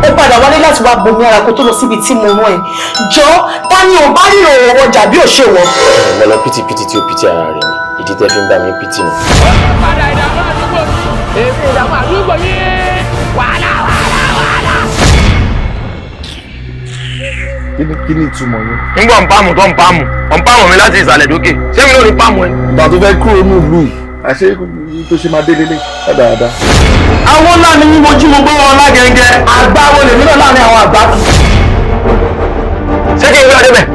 ó padà wálé láti wá bomi ara kó tó lọ síbi tí mo rán ẹ jọ tani ò bá ríro ọjà bí ò ṣe wọ. mo lọ pìtìpìtì tí ó pìtì ara rẹ ni ìdí tẹ́ fi ń bá mi pìtì nù. padà ìdààmú àdúgbò mi èmi ìdààmú àdúgbò yìí wàhálà wàhálà wàhálà. kí ni ìtumọ̀ yẹn. nígbà ń pàmù tó ń pàmù mi láti ìsàlẹ̀ dókè ṣé mi ló ní pàmù ẹ. ìgbà tó fẹ́ kúrò ní ìlú àṣé tó ṣe máa dé lélẹ̀ dáadáa. àwọn ńlá ni mo jí mo gbọ́ wọn lágẹ̀ẹ́gẹ́ àgbáwo lèmi náà láàrin àwọn àgbà. ṣé kí n gbé adébẹ̀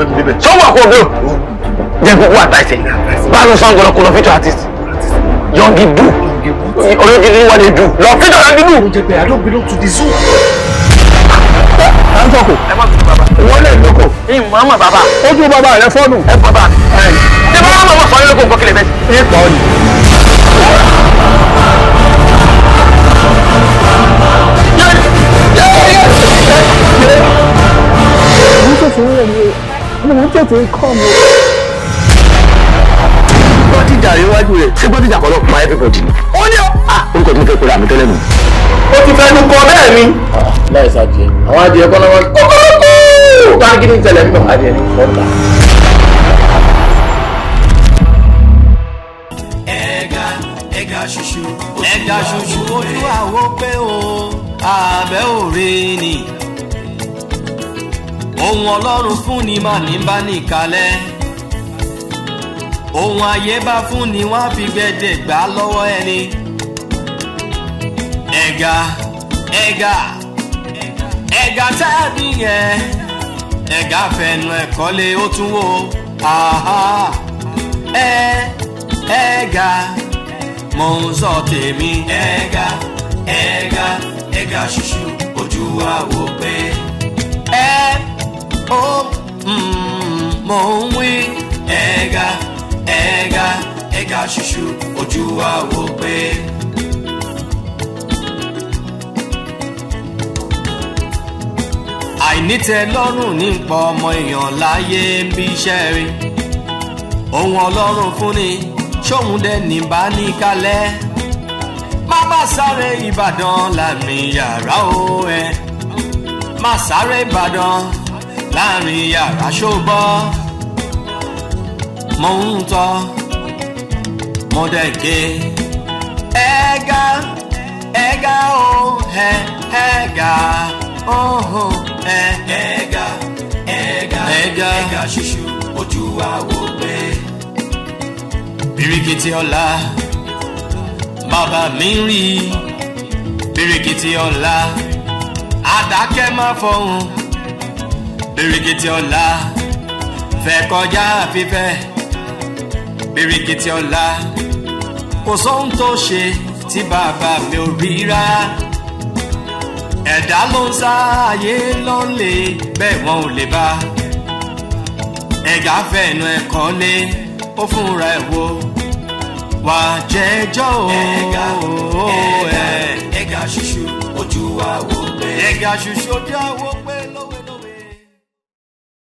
sọ́wọ́ àkọ́gbé o jẹ́ gbogbo àtàìsẹ̀ bá a lọ sọ́n gbọ́dọ̀ kó lọ fíjọ artist yọ̀ǹgì dù olójúdí wà lè dù lọ fíjọ yọ̀ǹgì dù. ó jẹ́ pé I don't belong to the zoo. Táńtọ̀kù. Ẹ má bínú bàbá. Wọ́n lè lóko. Ìmọ̀ ọmọ bàbá. Ojú bàbá rẹ fọ́nù. Ẹ bàbá. Ṣé bá wọn sọ yín lóko nǹkan kílẹ̀ bẹ́ẹ̀? Ẹ pọ̀ ni. Mo tètè kọ́ mi. Gbọ́díjà rí wájú rẹ̀ ṣé gbọ́díjà kọ́ ló pa everybody ni. Ó ní o. Orúkọ tí mo fẹ́ kóra mi tẹ́lẹ̀ nù. Ó ti fẹ́nu kọ bẹ́ẹ̀ ni. láì sáàdìẹ Àwọn adìẹ kọ́ lọ́wọ́ kókórókó. táàgì ní tẹ̀lé ń bọ̀ adìẹ ní fọ́ọ̀tà. ẹ̀gà ṣoṣo ojú àwo pé o àbẹ̀ òre ni ohun ọlọ́run fún ni mà ní bá nìkalẹ̀ ohun ayé bá fún ni wọ́n á fi gbẹ̀dẹ̀ gbà lọ́wọ́ ẹni ẹ̀gà tẹ́ẹ̀bí yẹn ẹ̀gà fẹnu ẹ̀kọ́ lé ó tún wò ẹ̀gà mo ń sọ tèmi ẹ̀gà ṣoṣo ojú wa wò pé mo ń wí ẹ̀gà ṣoṣo ojú wa wò pé. àìnítẹ́lọ́rùn nípa ọmọ èèyàn láyé ń bí iṣẹ́ rí ohun ọlọ́run fún ni ṣóhun dẹ̀ ní bá ní kalẹ̀ má bá sáré ìbàdàn láàrin yàrá o ẹ má sáré ìbàdàn láàrin yàrá ṣógbọ́ mo ń tọ́ mo dẹ̀ gé ẹ̀gà o ẹ̀gà oh ẹ̀gà ṣoṣo ojú wa wò pé birikiti ọ̀la bàbá mi rí birikiti ọ̀la àdákẹ́ má fọhùn birikiti ọ̀la fẹ́ kọjá fífẹ́ birikiti ọ̀la kò sóhun tó ṣe tí bàbá mi ò rí rárá ẹ̀dá ló ń sá ayé ló ń lè bẹ́ẹ̀ wọn ò lè bá ẹ̀gà fẹ̀nu ẹ̀kọ́ lé ó fúnra ẹ̀ wo wà jẹ́jọ́ ẹ̀gà ṣoṣo ojú wa wò pé ẹ̀gà ṣoṣo ojú wa wò pé lówó.